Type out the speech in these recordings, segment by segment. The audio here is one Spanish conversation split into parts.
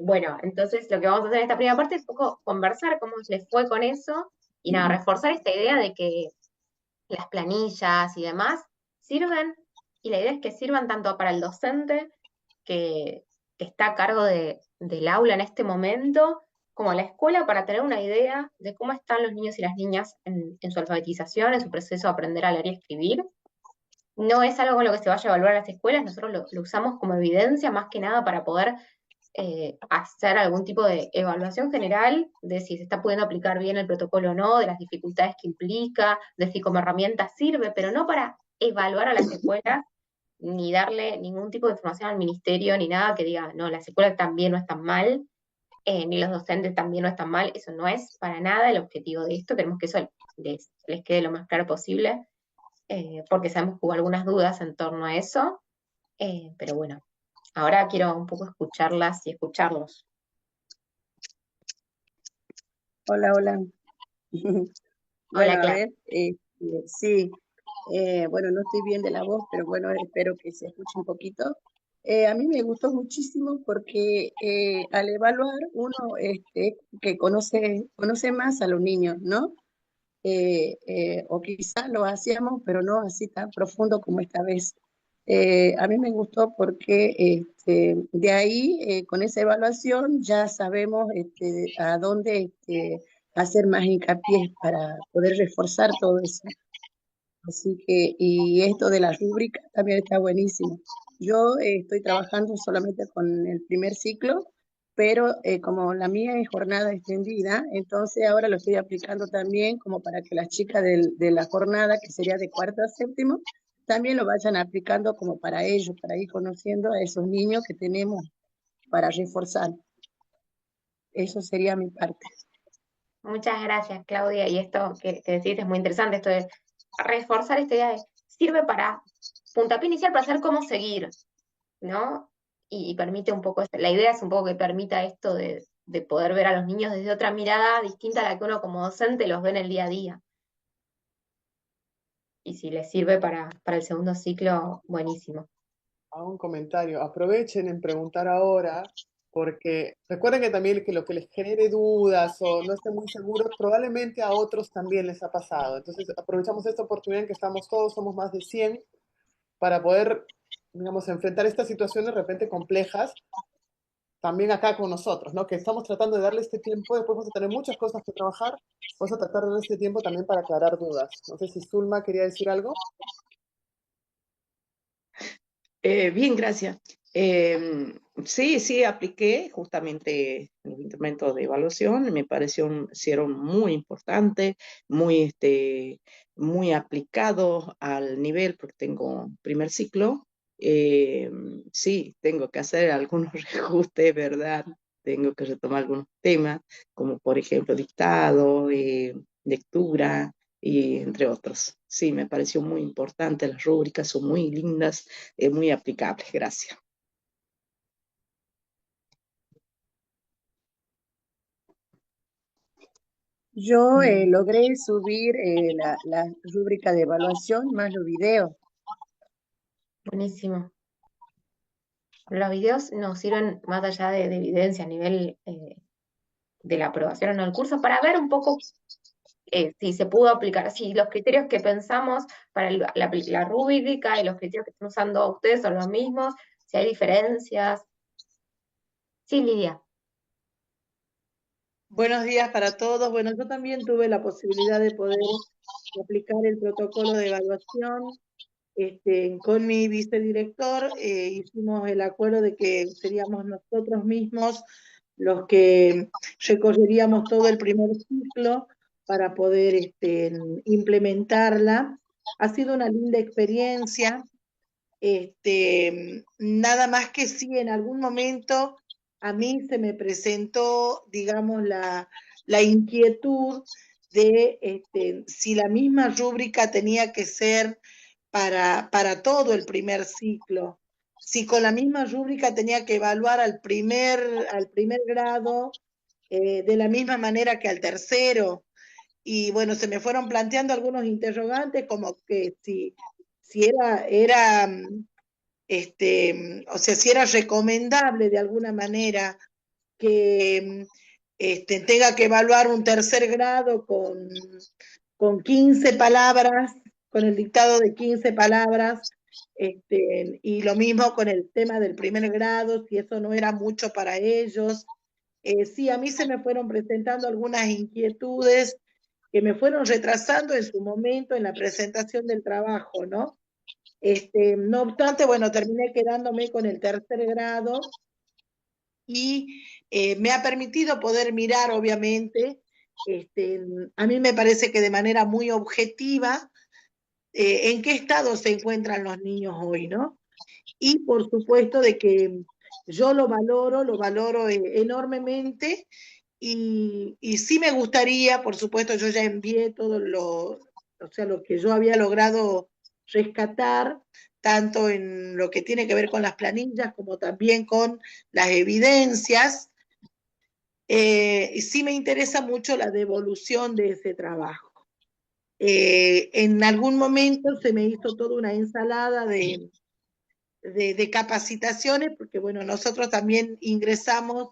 Bueno, entonces lo que vamos a hacer en esta primera parte es un poco conversar cómo les fue con eso y nada, reforzar esta idea de que las planillas y demás sirven, y la idea es que sirvan tanto para el docente que, que está a cargo del aula en este momento, como a la escuela para tener una idea de cómo están los niños y las niñas en su alfabetización, en su proceso de aprender a leer y escribir. No es algo con lo que se vaya a evaluar a las escuelas, nosotros lo usamos como evidencia más que nada para poder hacer algún tipo de evaluación general de si se está pudiendo aplicar bien el protocolo o no, de las dificultades que implica, de si como herramienta sirve, pero no para evaluar a las escuelas ni darle ningún tipo de información al ministerio ni nada que diga, no, las escuelas también no están mal, ni los docentes también no están mal. Eso no es para nada el objetivo de esto. Queremos que eso les quede lo más claro posible, porque sabemos que hubo algunas dudas en torno a eso, pero bueno, ahora quiero un poco escucharlas y escucharlos. Hola, hola. Bueno, Hola, a Clara. ver, sí, bueno, no estoy bien de la voz, pero bueno, espero que se escuche un poquito. A mí me gustó muchísimo porque al evaluar uno que conoce más a los niños, ¿no? O quizás lo hacíamos, pero no así tan profundo como esta vez. A mí me gustó porque de ahí, con esa evaluación, ya sabemos a dónde hacer más hincapié para poder reforzar todo eso. Así que, y esto de la rúbrica también está buenísimo. Yo estoy trabajando solamente con el primer ciclo, pero como la mía es jornada extendida, entonces ahora lo estoy aplicando también como para que las chicas de la jornada, que sería de cuarto a séptimo, también lo vayan aplicando como para ellos, para ir conociendo a esos niños que tenemos para reforzar. Eso sería mi parte. Muchas gracias, Claudia. Y esto que decís es muy interesante, esto de reforzar esta idea de sirve para puntapié inicial para saber cómo seguir, ¿no? Y permite un poco, la idea es un poco que permita esto de poder ver a los niños desde otra mirada distinta a la que uno como docente los ve en el día a día. Y si les sirve para el segundo ciclo, buenísimo. Hago un comentario. Aprovechen en preguntar ahora, porque recuerden que también que lo que les genere dudas o no estén muy seguros, probablemente a otros también les ha pasado. Entonces, aprovechamos esta oportunidad en que estamos todos, somos más de 100, para poder, digamos, enfrentar estas situaciones de repente complejas, también acá con nosotros, ¿no? Que estamos tratando de darle este tiempo, después vamos a tener muchas cosas que trabajar, vamos a tratar de darle este tiempo también para aclarar dudas. No sé si Zulma quería decir algo. Bien, gracias. Sí, sí, apliqué justamente el instrumento de evaluación, me parecieron muy importantes, muy aplicados al nivel, porque tengo primer ciclo. Eh, sí, tengo que hacer algunos reajustes, ¿verdad? Tengo que retomar algunos temas, como por ejemplo dictado, lectura y entre otros. Sí, me pareció muy importante, las rúbricas son muy lindas, muy aplicables. Gracias. Yo logré subir la rúbrica de evaluación más los videos. Buenísimo. Los videos nos sirven más allá de evidencia a nivel de la aprobación o no del curso para ver un poco si se pudo aplicar, si los criterios que pensamos para la rúbrica y los criterios que están usando ustedes son los mismos, si hay diferencias. Sí, Lidia. Buenos días para todos. Bueno, yo también tuve la posibilidad de poder aplicar el protocolo de evaluación. Con mi vicedirector hicimos el acuerdo de que seríamos nosotros mismos los que recorreríamos todo el primer ciclo para poder implementarla. Ha sido una linda experiencia. Nada más que sí, en algún momento a mí se me presentó, digamos, la inquietud de si la misma rúbrica tenía que ser para todo el primer ciclo, si con la misma rúbrica tenía que evaluar al primer grado de la misma manera que al tercero. Y bueno, se me fueron planteando algunos interrogantes como que si era o sea, si era recomendable de alguna manera que tenga que evaluar un tercer grado con 15 palabras, con el dictado de 15 palabras, y lo mismo con el tema del primer grado, si eso no era mucho para ellos. Sí, a mí se me fueron presentando algunas inquietudes que me fueron retrasando en su momento en la presentación del trabajo, ¿no? No obstante, bueno, terminé quedándome con el tercer grado y me ha permitido poder mirar, obviamente, a mí me parece que de manera muy objetiva, en qué estado se encuentran los niños hoy, ¿no? Y por supuesto de que yo lo valoro enormemente y sí me gustaría, por supuesto, yo ya envié todo o sea, lo que yo había logrado rescatar, tanto en lo que tiene que ver con las planillas como también con las evidencias. Y sí me interesa mucho la devolución de ese trabajo. En algún momento se me hizo toda una ensalada de capacitaciones, porque bueno, nosotros también ingresamos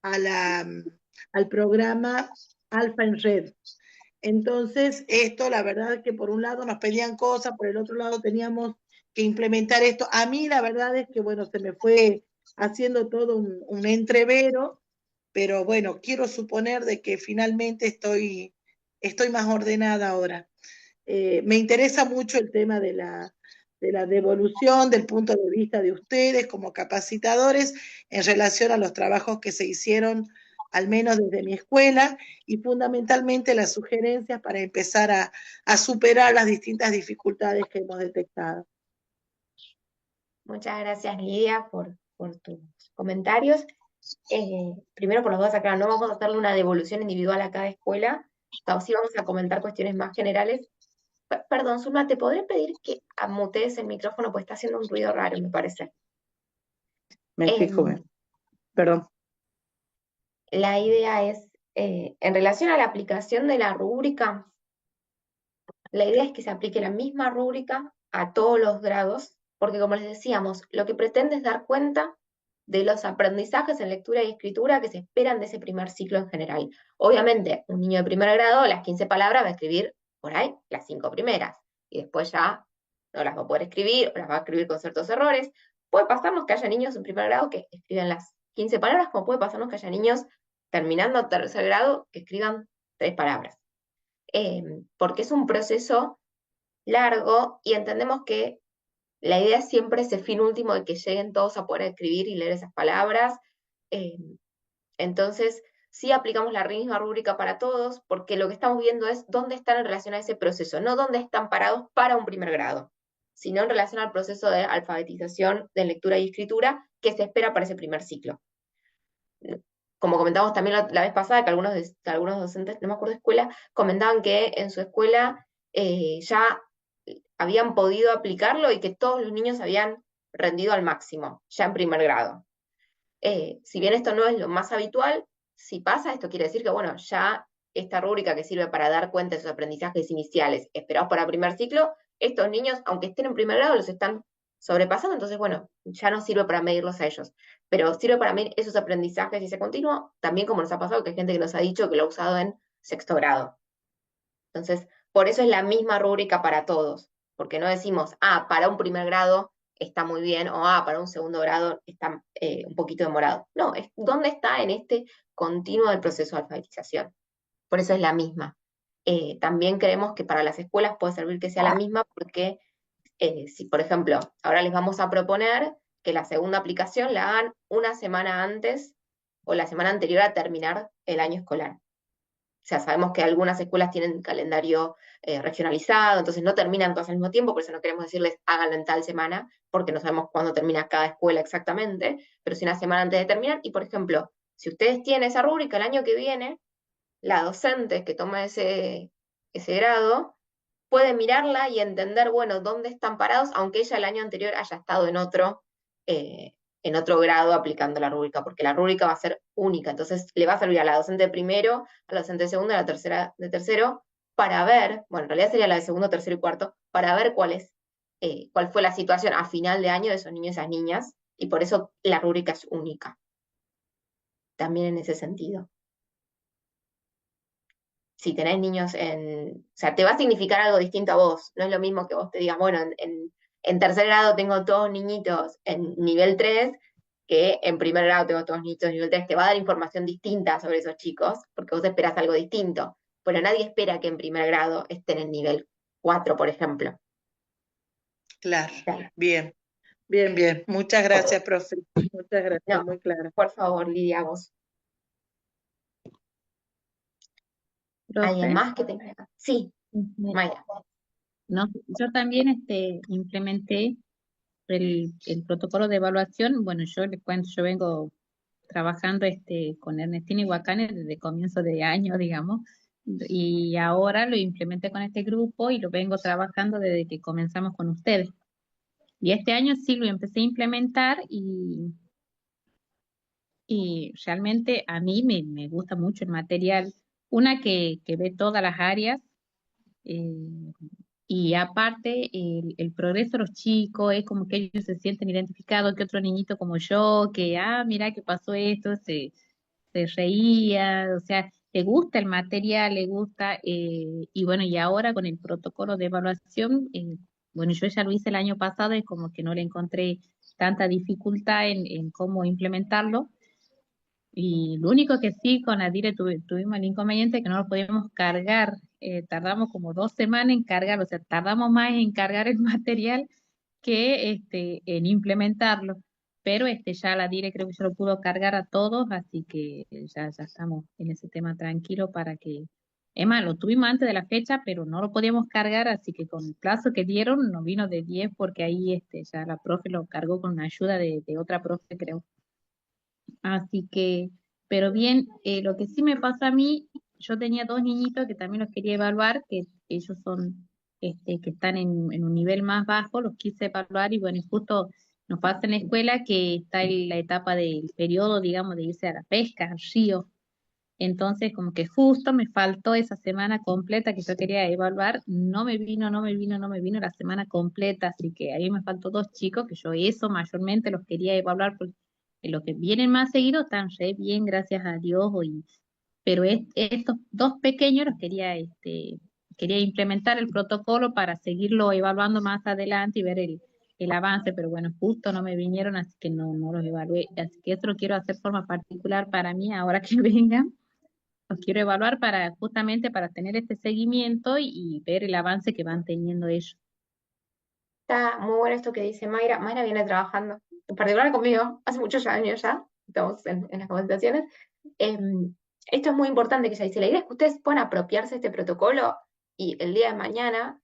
al programa Alfa en Red. Entonces, esto, la verdad es que por un lado nos pedían cosas, por el otro lado teníamos que implementar esto. A mí la verdad es que, bueno, se me fue haciendo todo un entrevero, pero bueno, quiero suponer de que finalmente estoy más ordenada ahora. Me interesa mucho el tema de la devolución del punto de vista de ustedes como capacitadores en relación a los trabajos que se hicieron, al menos desde mi escuela, y fundamentalmente las sugerencias para empezar a superar las distintas dificultades que hemos detectado. Muchas gracias, Lidia, por tus comentarios. Primero, por los dos acá, no vamos a hacerle una devolución individual a cada escuela, sí vamos a comentar cuestiones más generales. Perdón, Zulma, ¿te podré pedir que amutes el micrófono? Porque está haciendo un ruido raro, me parece. Me fijo bien. Perdón. La idea es, en relación a la aplicación de la rúbrica, la idea es que se aplique la misma rúbrica a todos los grados, porque como les decíamos, lo que pretende es dar cuenta de los aprendizajes en lectura y escritura que se esperan de ese primer ciclo en general. Obviamente, un niño de primer grado, las 15 palabras va a escribir por ahí las 5 primeras, y después ya no las va a poder escribir, o las va a escribir con ciertos errores. Puede pasarnos que haya niños en primer grado que escriban las 15 palabras, como puede pasarnos que haya niños terminando tercer grado que escriban 3 palabras. Porque es un proceso largo y entendemos que la idea es siempre ese fin último de que lleguen todos a poder escribir y leer esas palabras. Eh, entonces, sí aplicamos la misma rúbrica para todos, porque lo que estamos viendo es dónde están en relación a ese proceso, no dónde están parados para un primer grado, sino en relación al proceso de alfabetización de lectura y escritura que se espera para ese primer ciclo. Como comentamos también la vez pasada, que algunos docentes, no me acuerdo de escuela, comentaban que en su escuela ya habían podido aplicarlo y que todos los niños habían rendido al máximo, ya en primer grado. Si bien esto no es lo más habitual, si pasa, esto quiere decir que, bueno, ya esta rúbrica que sirve para dar cuenta de sus aprendizajes iniciales esperados para primer ciclo, estos niños, aunque estén en primer grado, los están sobrepasando, entonces, bueno, ya no sirve para medirlos a ellos, pero sirve para medir esos aprendizajes y ese continuo, también como nos ha pasado, que hay gente que nos ha dicho que lo ha usado en sexto grado. Entonces, por eso es la misma rúbrica para todos, porque no decimos, para un primer grado está muy bien, o para un segundo grado está un poquito demorado. No, es dónde está en este continuo del proceso de alfabetización. Por eso es la misma. También creemos que para las escuelas puede servir que sea la misma, porque si, por ejemplo, ahora les vamos a proponer que la segunda aplicación la hagan una semana antes o la semana anterior a terminar el año escolar. O sea, sabemos que algunas escuelas tienen calendario regionalizado, entonces no terminan todas al mismo tiempo, por eso no queremos decirles háganlo en tal semana, porque no sabemos cuándo termina cada escuela exactamente, pero sí una semana antes de terminar. Y por ejemplo, si ustedes tienen esa rúbrica el año que viene, la docente que toma ese grado puede mirarla y entender, bueno, dónde están parados, aunque ella el año anterior haya estado eh, en otro grado aplicando la rúbrica, porque la rúbrica va a ser única, entonces le va a servir a la docente de primero, a la docente de segundo, a la tercera de tercero, para ver, bueno, en realidad sería la de segundo, tercero y cuarto, para ver cuál es cuál fue la situación a final de año de esos niños y esas niñas, y por eso la rúbrica es única, también en ese sentido. Si tenés niños o sea, te va a significar algo distinto a vos, no es lo mismo que vos te digas, bueno, en tercer grado tengo todos niñitos en nivel 3, que en primer grado tengo todos niñitos en nivel 3, te va a dar información distinta sobre esos chicos, porque vos esperás algo distinto, pero nadie espera que en primer grado estén en nivel 4, por ejemplo. Claro, Claro. bien, bien, bien. Muchas gracias, profe. Muchas gracias, No, muy claro. por favor, Lidia, vos. ¿Alguien Profe, más que tenga? Sí, este, Mayra. no, yo también implementé el protocolo de evaluación. Bueno, yo les cuento, yo vengo trabajando con Ernestina y Huacane desde comienzo de año, digamos, y ahora lo implementé con este grupo y lo vengo trabajando desde que comenzamos con ustedes. Y este año sí lo empecé a implementar y realmente a mí me gusta mucho el material. Una que ve todas las áreas. eh, Y aparte, el progreso de los chicos es como que ellos se sienten identificados, que otro niñito como yo, que, mira que pasó esto, se reía, o sea, le gusta el material, le gusta, y bueno, y ahora con el protocolo de evaluación, bueno, yo ya lo hice el año pasado y como que no le encontré tanta dificultad en cómo implementarlo. Y lo único que sí con Adire tuvimos el inconveniente que no lo podíamos cargar. Tardamos como 2 semanas en cargar, o sea, tardamos más en cargar el material que en implementarlo. Pero ya la Dire creo que ya lo pudo cargar a todos, así que ya estamos en ese tema tranquilo para que. Es más, lo tuvimos antes de la fecha, pero no lo podíamos cargar, así que con el plazo que dieron nos vino de 10 porque ahí ya la profe lo cargó con la ayuda de otra profe, creo. Así que, pero bien, lo que sí me pasa a mí, yo tenía dos niñitos que también los quería evaluar, que ellos son, que están en un nivel más bajo, los quise evaluar y bueno, y justo nos pasa en la escuela que está en la etapa del periodo, digamos, de irse a la pesca, al río. Entonces, como que justo me faltó esa semana completa que yo quería evaluar, no me vino la semana completa, así que ahí me faltó dos chicos que yo eso mayormente los quería evaluar porque los que vienen más seguidos están re bien, gracias a Dios, pero estos dos pequeños los quería implementar el protocolo para seguirlo evaluando más adelante y ver el avance, pero bueno, justo no me vinieron, así que no los evalué, así que esto lo quiero hacer de forma particular para mí ahora que vengan. Los quiero evaluar justamente para tener este seguimiento y ver el avance que van teniendo ellos. Está muy bueno esto que dice Mayra. Mayra viene trabajando, en particular conmigo, hace muchos años ya, estamos en las capacitaciones. Esto es muy importante que ella dice, la idea es que ustedes puedan apropiarse de este protocolo y el día de mañana,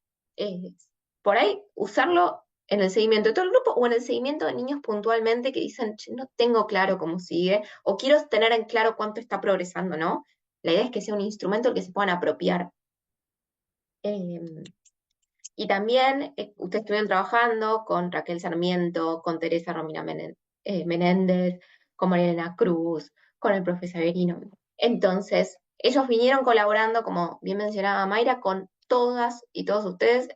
por ahí, usarlo en el seguimiento de todo el grupo o en el seguimiento de niños puntualmente que dicen, "Che, no tengo claro cómo sigue, o quiero tener en claro cuánto está progresando, ¿no? La idea es que sea un instrumento al que se puedan apropiar. Y también ustedes estuvieron trabajando con Raquel Sarmiento, con Teresa Romina Menéndez, con Marielena Cruz, con el profesor Severino. Entonces, ellos vinieron colaborando, como bien mencionaba Mayra, con todas y todos ustedes,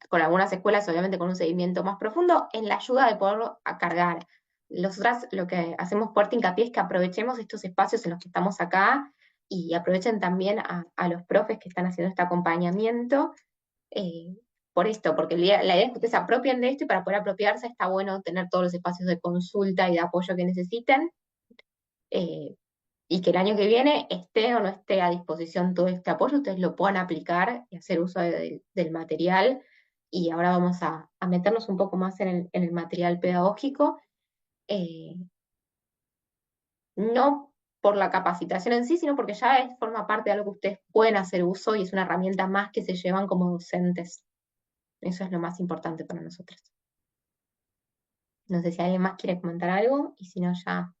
con algunas escuelas, obviamente con un seguimiento más profundo, en la ayuda de poderlo a cargar. Nosotras lo que hacemos fuerte hincapié es que aprovechemos estos espacios en los que estamos acá y aprovechen también a los profes que están haciendo este acompañamiento eh, por esto, porque la idea es que ustedes se apropien de esto y para poder apropiarse está bueno tener todos los espacios de consulta y de apoyo que necesiten eh, y que el año que viene esté o no esté a disposición todo este apoyo, ustedes lo puedan aplicar y hacer uso del material. Y ahora vamos a meternos un poco más en el material pedagógico, eh, no por la capacitación en sí, sino porque ya forma parte de algo que ustedes pueden hacer uso y es una herramienta más que se llevan como docentes. Eso es lo más importante para nosotros. No sé si alguien más quiere comentar algo y si no, ya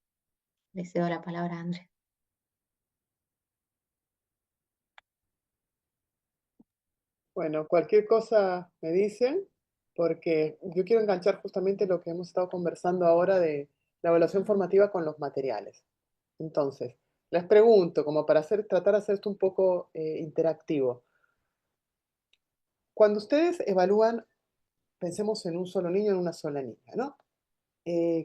le cedo la palabra a Andrés. Bueno, cualquier cosa me dicen, porque yo quiero enganchar justamente lo que hemos estado conversando ahora de la evaluación formativa con los materiales. Entonces, les pregunto, como para tratar de hacer esto un poco interactivo. Cuando ustedes evalúan pensemos en un solo niño, en una sola niña, ¿no?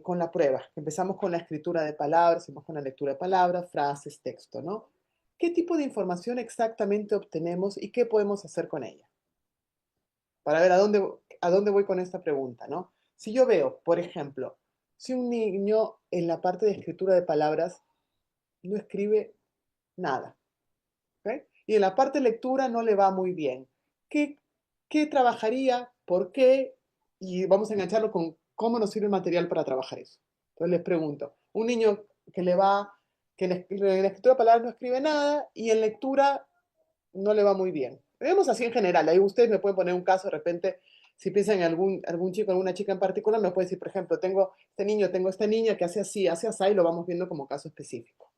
Con la prueba. Empezamos con la escritura de palabras, hacemos con la lectura de palabras, frases, texto, ¿no? ¿Qué tipo de información exactamente obtenemos y qué podemos hacer con ella? Para ver a dónde voy con esta pregunta, ¿no? Si yo veo, por ejemplo, si un niño en la parte de escritura de palabras no escribe nada, ¿ok? Y en la parte de lectura no le va muy bien, ¿qué, qué trabajaría? ¿Por qué? Y vamos a engancharlo con cómo nos sirve el material para trabajar eso. Entonces les pregunto, un niño que en la escritura de palabras no escribe nada y en lectura no le va muy bien. Vemos así en general, ahí ustedes me pueden poner un caso de repente, si piensan en algún chico, alguna chica en particular, me pueden decir, por ejemplo, tengo este niño, tengo esta niña que hace así, y lo vamos viendo como caso específico.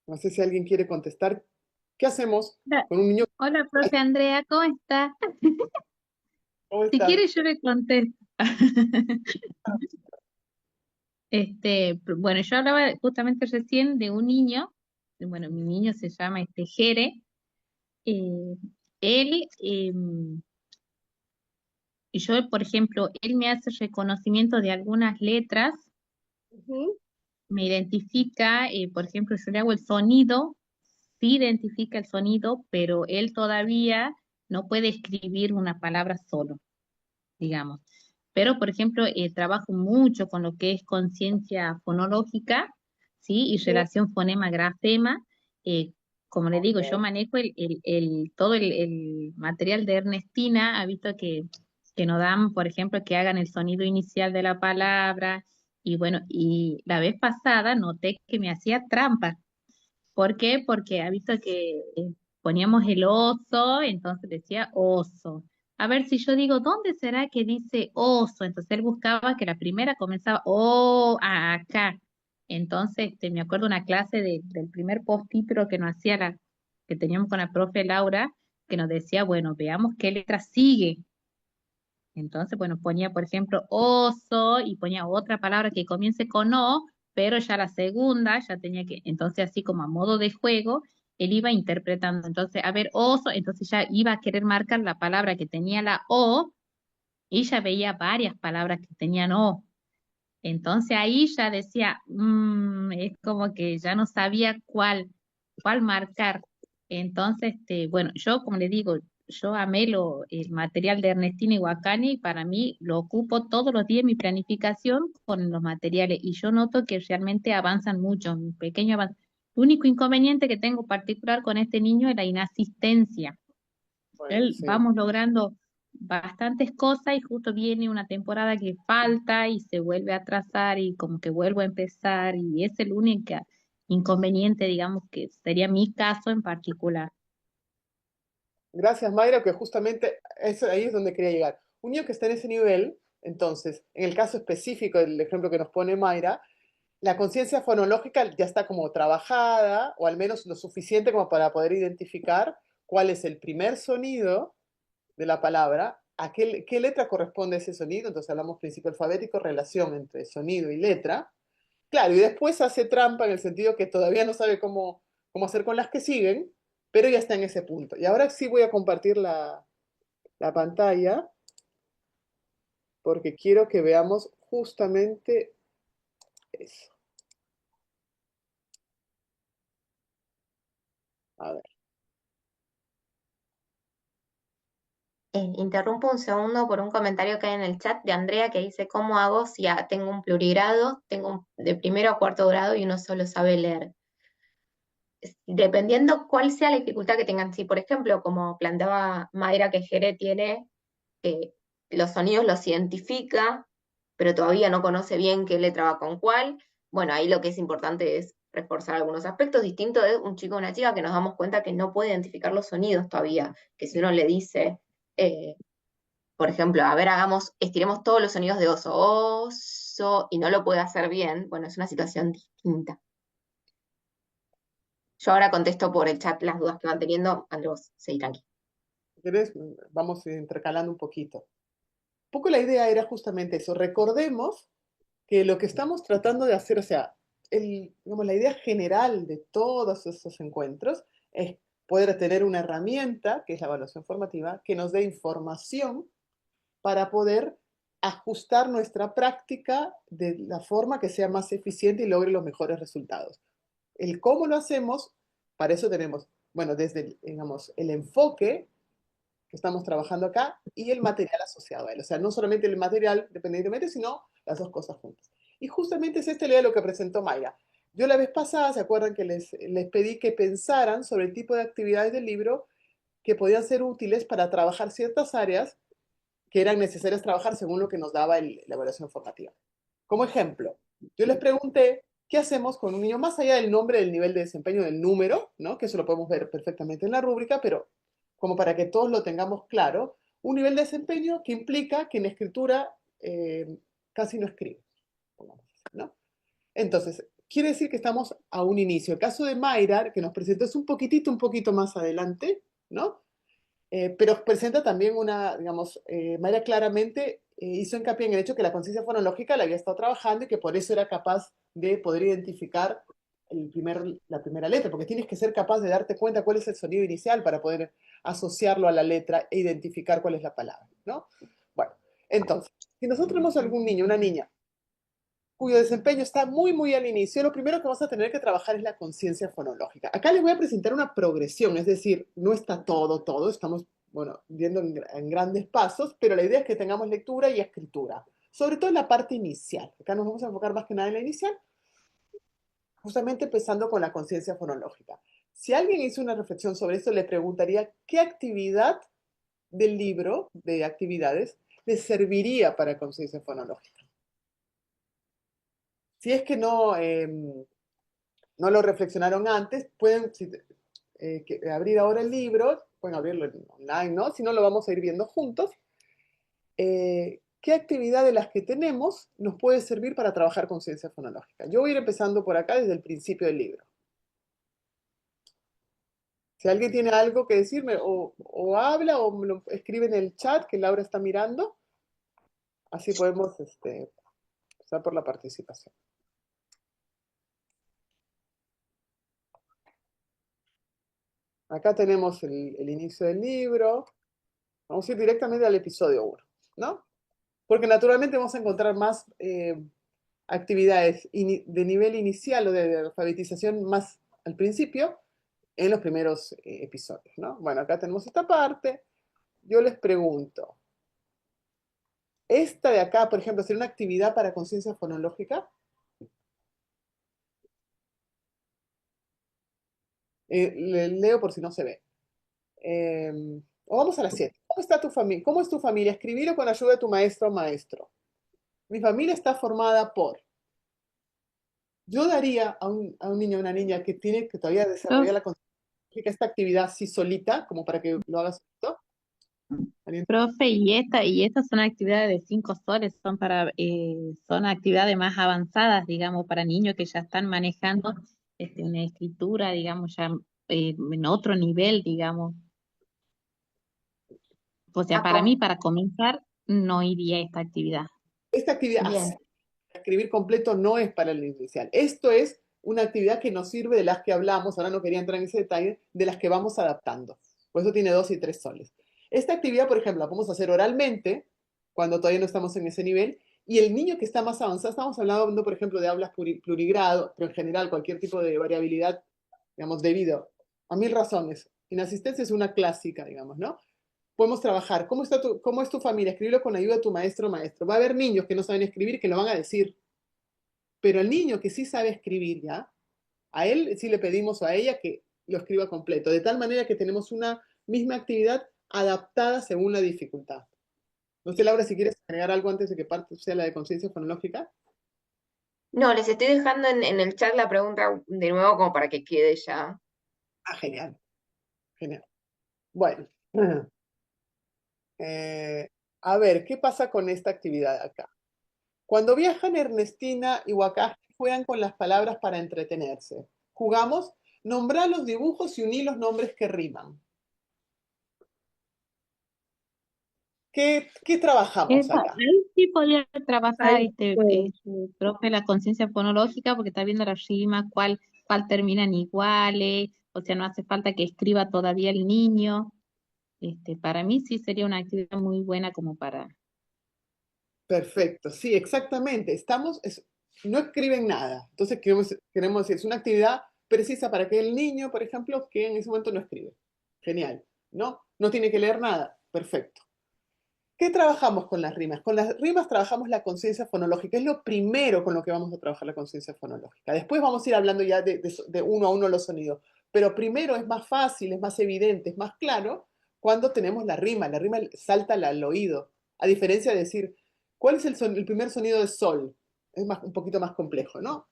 No sé si alguien quiere contestar. ¿Qué hacemos Hola, con un niño? hola, profe Andrea, ¿cómo está? ¿Cómo Si estás? quiere yo le contesto. Bueno, yo hablaba justamente recién de un niño, bueno, mi niño se llama Jere, eh, él, yo, por ejemplo, él me hace reconocimiento de algunas letras, Ujú. me identifica, por ejemplo, yo le hago el sonido, sí identifica el sonido, pero él todavía no puede escribir una palabra solo, digamos. Pero, por ejemplo, trabajo mucho con lo que es conciencia fonológica, ¿sí? Y Sí. relación fonema-grafema. Eh, Como le digo, yo Ok. manejo todo el material de Ernestina, ha visto que nos dan, por ejemplo, que hagan el sonido inicial de la palabra. Y bueno, y la vez pasada noté que me hacía trampa. ¿Por qué? Porque ha visto que poníamos el oso, entonces decía oso. A ver si yo digo, ¿dónde será que dice oso? Entonces él buscaba que la primera comenzaba, oh, acá. Entonces, me acuerdo una clase del primer postítulo que nos hacía que teníamos con la profe Laura, que nos decía, bueno, veamos qué letra sigue. Entonces, bueno, ponía, por ejemplo, oso y ponía otra palabra que comience con O, pero ya la segunda ya tenía que, entonces así como a modo de juego, él iba interpretando. Entonces, a ver, oso, entonces ya iba a querer marcar la palabra que tenía la O y ya veía varias palabras que tenían O. Entonces ahí ya decía, es como que ya no sabía cuál marcar. Entonces, bueno, yo como le digo, yo amé el material de Ernestina Iwakani y para mí lo ocupo todos los días en mi planificación con los materiales y yo noto que realmente avanzan mucho, un pequeño avance. El único inconveniente que tengo particular con este niño es la inasistencia. Bueno, Él sí. vamos logrando bastantes cosas y justo viene una temporada que falta y se vuelve a atrasar y como que vuelvo a empezar y es el único inconveniente, digamos, que sería mi caso en particular. Gracias, Mayra, que justamente ahí es donde quería llegar. Un niño que está en ese nivel, entonces, en el caso específico del ejemplo que nos pone Mayra, la conciencia fonológica ya está como trabajada, o al menos lo suficiente como para poder identificar cuál es el primer sonido de la palabra, qué letra corresponde a ese sonido. Entonces hablamos principio alfabético, relación entre sonido y letra. Claro, y después hace trampa en el sentido que todavía no sabe cómo hacer con las que siguen, pero ya está en ese punto. Y ahora sí voy a compartir la pantalla porque quiero que veamos justamente eso. A ver. Interrumpo un segundo por un comentario que hay en el chat de Andrea que dice, ¿cómo hago si tengo un plurigrado, de primero a cuarto grado y uno solo sabe leer? Dependiendo cuál sea la dificultad que tengan. Si, por ejemplo, como planteaba Mayra, que Jere tiene, que los sonidos los identifica, pero todavía no conoce bien qué letra va con cuál, bueno, ahí lo que es importante es reforzar algunos aspectos distintos de un chico o una chica que nos damos cuenta que no puede identificar los sonidos todavía, que si uno le dice, eh, por ejemplo, a ver, estiremos todos los sonidos de oso, oso, y no lo puede hacer bien, bueno, es una situación distinta. Yo ahora contesto por el chat las dudas que van teniendo. Andrés, seguí tranquilo. Si querés, vamos intercalando un poquito. Un poco la idea era justamente eso. Recordemos que lo que estamos tratando de hacer, o sea, digamos, la idea general de todos estos encuentros es poder tener una herramienta, que es la evaluación formativa, que nos dé información para poder ajustar nuestra práctica de la forma que sea más eficiente y logre los mejores resultados. El cómo lo hacemos, para eso tenemos, bueno, desde, digamos, el enfoque que estamos trabajando acá y el material asociado a él. O sea, no solamente el material dependientemente, sino las dos cosas juntas. Y justamente es esta idea de lo que presentó Mayra. Yo la vez pasada, ¿se acuerdan que les pedí que pensaran sobre el tipo de actividades del libro que podían ser útiles para trabajar ciertas áreas que eran necesarias trabajar según lo que nos daba la evaluación formativa? Como ejemplo, yo les pregunté, ¿qué hacemos con un niño más allá del nombre, del nivel de desempeño, del número, ¿no? Que eso lo podemos ver perfectamente en la rúbrica, pero como para que todos lo tengamos claro, un nivel de desempeño que implica que en escritura casi no escribe, ¿no? Entonces, quiere decir que estamos a un inicio. El caso de Mayra, que nos presentó, es un poquito más adelante, ¿no? Pero presenta también una, digamos, Mayra claramente hizo hincapié en el hecho que la conciencia fonológica la había estado trabajando y que por eso era capaz de poder identificar la primera letra, porque tienes que ser capaz de darte cuenta cuál es el sonido inicial para poder asociarlo a la letra e identificar cuál es la palabra, ¿no? Bueno, entonces, si nosotros tenemos algún niño, una niña, cuyo desempeño está muy al inicio, lo primero que vamos a tener que trabajar es la conciencia fonológica. Acá les voy a presentar una progresión, es decir, no está todo, estamos, bueno, viendo en grandes pasos, pero la idea es que tengamos lectura y escritura, sobre todo en la parte inicial. Acá nos vamos a enfocar más que nada en la inicial, justamente empezando con la conciencia fonológica. Si alguien hizo una reflexión sobre esto, le preguntaría qué actividad del libro de actividades les serviría para conciencia fonológica. Si es que no lo reflexionaron antes, pueden abrir ahora el libro, pueden abrirlo online, ¿no? Si no, lo vamos a ir viendo juntos. ¿Qué actividad de las que tenemos nos puede servir para trabajar conciencia fonológica? Yo voy a ir empezando por acá desde el principio del libro. Si alguien tiene algo que decirme, o habla o me lo escribe en el chat que Laura está mirando, así podemos empezar por la participación. Acá tenemos el inicio del libro. Vamos a ir directamente al episodio 1, ¿no? Porque naturalmente vamos a encontrar más actividades de nivel inicial o de alfabetización más al principio en los primeros episodios, ¿no? Bueno, acá tenemos esta parte. Yo les pregunto, ¿esta de acá, por ejemplo, sería una actividad para conciencia fonológica? Le leo por si no se ve. O vamos a la 7. ¿Cómo está tu familia? ¿Cómo es tu familia? Escribirlo con ayuda de tu maestro o maestro. Mi familia está formada por... Yo daría a un niño o una niña que tiene que todavía desarrollar la conciencia, esta actividad así solita, como para que lo hagas solito. Profe, y estas son actividades de 5 soles, son actividades más avanzadas, digamos, para niños que ya están manejando una escritura, digamos, ya en otro nivel, digamos. O sea, para mí, para comenzar, no iría a esta actividad. Esta actividad, Bien. escribir completo, no es para el inicial. Esto es una actividad que nos sirve de las que hablamos, ahora no quería entrar en ese detalle, de las que vamos adaptando. Por eso tiene 2 y 3 soles. Esta actividad, por ejemplo, la podemos hacer oralmente, cuando todavía no estamos en ese nivel, y el niño que está más avanzado, estamos hablando, por ejemplo, de hablas plurigrado, pero en general cualquier tipo de variabilidad, digamos, debido a 1000 razones. Inasistencia es una clásica, digamos, ¿no? Podemos trabajar. ¿Cómo es tu familia? Escribirlo con la ayuda de tu maestro o maestro. Va a haber niños que no saben escribir que lo van a decir. Pero el niño que sí sabe escribir ya, a él sí le pedimos o a ella que lo escriba completo. De tal manera que tenemos una misma actividad adaptada según la dificultad. No sé, Laura, si quieres agregar algo antes de que parte sea la de conciencia fonológica. No, les estoy dejando en el chat la pregunta de nuevo como para que quede ya. Ah, genial. Genial. Bueno. A ver, ¿qué pasa con esta actividad acá? Cuando viajan Ernestina y Wakashi juegan con las palabras para entretenerse. Jugamos, nombrar los dibujos y unir los nombres que riman. ¿Qué trabajamos acá? Ahí sí podría trabajar Ahí profe la conciencia fonológica porque está viendo la rima, cuál terminan iguales, o sea, no hace falta que escriba todavía el niño. Para mí sí sería una actividad muy buena como para... Perfecto, sí, exactamente. No escriben nada. Entonces queremos decir, es una actividad precisa para que el niño, por ejemplo, que en ese momento no escribe. Genial, ¿no? No tiene que leer nada. Perfecto. ¿Qué trabajamos con las rimas? Con las rimas trabajamos la conciencia fonológica. Es lo primero con lo que vamos a trabajar la conciencia fonológica. Después vamos a ir hablando ya de uno a uno los sonidos. Pero primero es más fácil, es más evidente, es más claro cuando tenemos la rima. La rima salta al oído. A diferencia de decir, ¿cuál es el primer sonido de sol? Es un poquito más complejo, ¿no?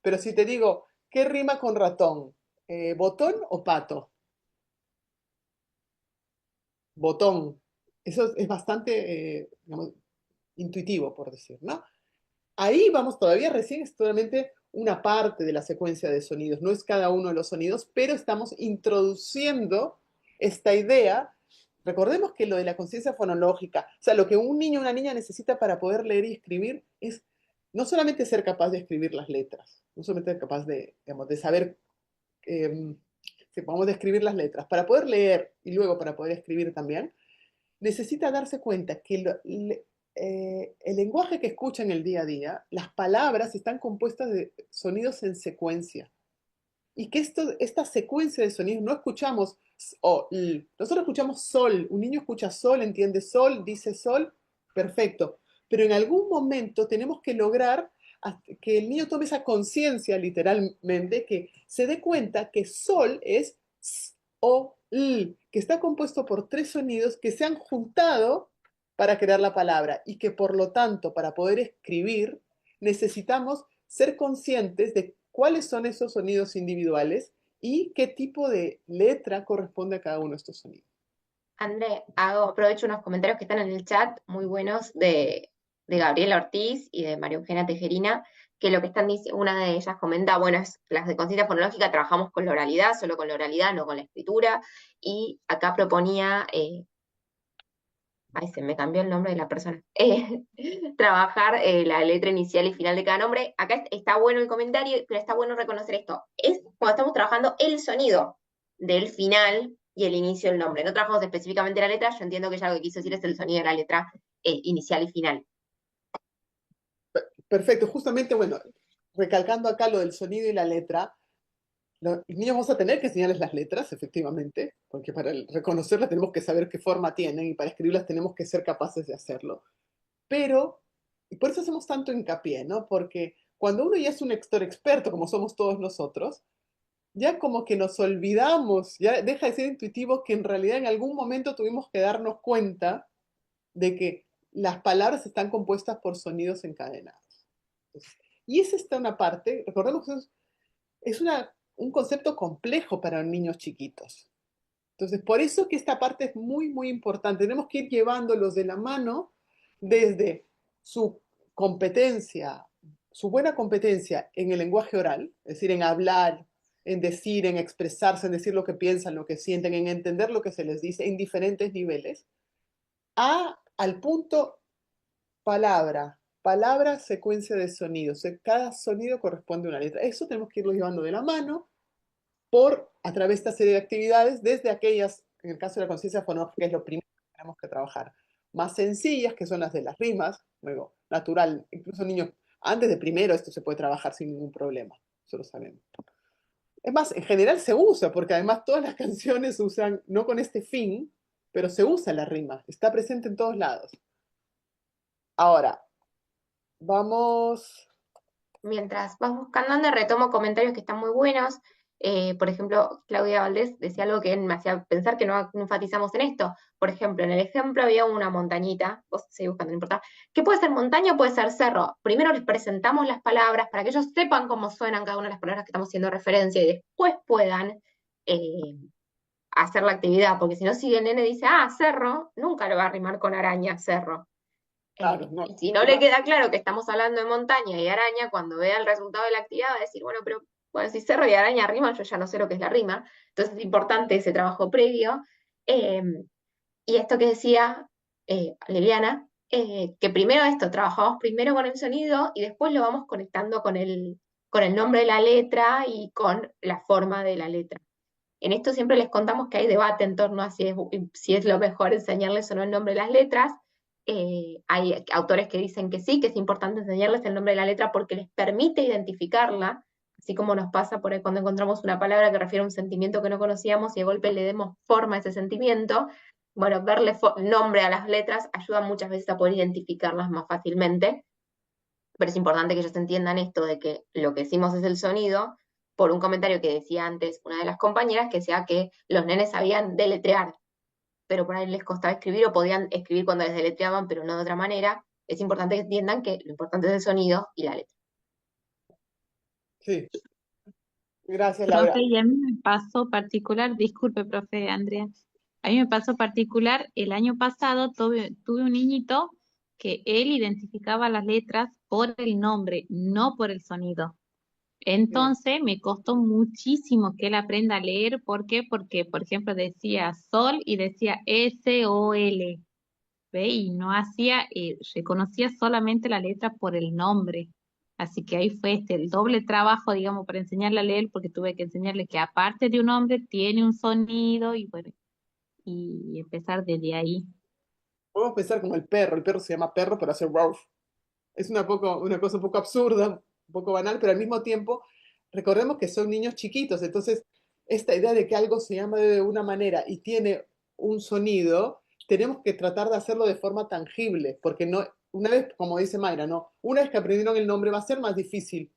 Pero si te digo, ¿qué rima con ratón? ¿Botón o pato? Botón. Eso es bastante, digamos, intuitivo, por decir, ¿no? Ahí vamos todavía, recién es solamente una parte de la secuencia de sonidos, no es cada uno de los sonidos, pero estamos introduciendo esta idea. Recordemos que lo de la conciencia fonológica, o sea, lo que un niño o una niña necesita para poder leer y escribir es no solamente ser capaz de escribir las letras, no solamente ser capaz de, digamos, de saber, si podemos describir las letras, para poder leer y luego para poder escribir también, necesita darse cuenta que el lenguaje que escucha en el día a día, las palabras están compuestas de sonidos en secuencia. Y que esta secuencia de sonidos no escuchamos o nosotros escuchamos sol, un niño escucha sol, entiende sol, dice sol, perfecto. Pero en algún momento tenemos que lograr que el niño tome esa conciencia literalmente, que se dé cuenta que sol es s, o, l, que está compuesto por tres sonidos que se han juntado para crear la palabra y que por lo tanto para poder escribir necesitamos ser conscientes de cuáles son esos sonidos individuales y qué tipo de letra corresponde a cada uno de estos sonidos. André, aprovecho unos comentarios que están en el chat muy buenos de Gabriela Ortiz y de María Eugenia Tejerina, que lo que están diciendo, una de ellas comenta, bueno, es las de conciencia fonológica trabajamos con la oralidad, solo con la oralidad, no con la escritura, y acá proponía, ay, se me cambió el nombre de la persona, trabajar la letra inicial y final de cada nombre. Acá está bueno el comentario, pero está bueno reconocer esto. Es cuando estamos trabajando el sonido del final y el inicio del nombre. No trabajamos específicamente la letra, yo entiendo que ya lo que quiso decir es el sonido de la letra inicial y final. Perfecto, justamente, bueno, recalcando acá lo del sonido y la letra, los niños vamos a tener que enseñarles las letras, efectivamente, porque para reconocerlas tenemos que saber qué forma tienen y para escribirlas tenemos que ser capaces de hacerlo. Pero, y por eso hacemos tanto hincapié, ¿no? Porque cuando uno ya es un lector experto, como somos todos nosotros, ya como que nos olvidamos, ya deja de ser intuitivo que en realidad en algún momento tuvimos que darnos cuenta de que las palabras están compuestas por sonidos encadenados. Entonces, y esa está una parte, recordemos que es un concepto complejo para niños chiquitos. Entonces, por eso que esta parte es muy, muy importante. Tenemos que ir llevándolos de la mano desde su competencia, su buena competencia en el lenguaje oral, es decir, en hablar, en decir, en expresarse, en decir lo que piensan, lo que sienten, en entender lo que se les dice en diferentes niveles, al punto palabra, palabra, secuencia de sonidos. Cada sonido corresponde a una letra. Eso tenemos que irlo llevando de la mano a través de esta serie de actividades, desde aquellas, en el caso de la conciencia fonológica, que es lo primero que tenemos que trabajar, más sencillas, que son las de las rimas, luego, natural, incluso niños, antes de primero esto se puede trabajar sin ningún problema, eso lo sabemos. Es más, en general se usa, porque además todas las canciones usan, no con este fin, pero se usa la rima, está presente en todos lados. Ahora, vamos... Mientras vas buscando, Ande, retomo comentarios que están muy buenos. Por ejemplo, Claudia Valdés decía algo que me hacía pensar que no enfatizamos en esto. Por ejemplo, en el ejemplo había una montañita, vos seguís buscando, no importa, que puede ser montaña o puede ser cerro. Primero les presentamos las palabras para que ellos sepan cómo suenan cada una de las palabras que estamos haciendo referencia y después puedan hacer la actividad, porque si no, si el nene dice, cerro, nunca lo va a rimar con araña, cerro. Claro, no. Y si no le queda claro que estamos hablando de montaña y araña, cuando vea el resultado de la actividad va a decir, bueno, pero bueno, si cerro y araña rima, yo ya no sé lo que es la rima. Entonces es importante ese trabajo previo. Y esto que decía Liliana, que primero trabajamos primero con el sonido y después lo vamos conectando con el nombre de la letra y con la forma de la letra. En esto siempre les contamos que hay debate en torno a si es lo mejor enseñarles o no el nombre de las letras. Hay autores que dicen que sí, que es importante enseñarles el nombre de la letra porque les permite identificarla, así como nos pasa por ahí cuando encontramos una palabra que refiere a un sentimiento que no conocíamos y de golpe le demos forma a ese sentimiento. Bueno, verle nombre a las letras ayuda muchas veces a poder identificarlas más fácilmente, pero es importante que ellos entiendan esto de que lo que decimos es el sonido, por un comentario que decía antes una de las compañeras, que decía que los nenes sabían deletrear, pero por ahí les costaba escribir o podían escribir cuando les deletreaban, pero no de otra manera. Es importante que entiendan que lo importante es el sonido y la letra. Sí, gracias, Laura. Profe, y a mí me pasó particular, disculpe, profe Andrea, a mí me pasó particular, el año pasado tuve un niñito que él identificaba las letras por el nombre, no por el sonido. Mm, Entonces me costó muchísimo que él aprenda a leer. ¿Por qué? Porque, por ejemplo, decía sol y decía S-O-L, ¿ve? Y no hacía, reconocía solamente la letra por el nombre. Así que ahí fue el doble trabajo, digamos, para enseñarle a leer, porque tuve que enseñarle que aparte de un nombre tiene un sonido y bueno, y empezar desde ahí. Podemos pensar como el perro se llama perro, pero hace ruf. Es una cosa un poco absurda, un poco banal, pero al mismo tiempo recordemos que son niños chiquitos, entonces esta idea de que algo se llama de una manera y tiene un sonido, tenemos que tratar de hacerlo de forma tangible, porque no, una vez, como dice Mayra, no, una vez que aprendieron el nombre va a ser más difícil,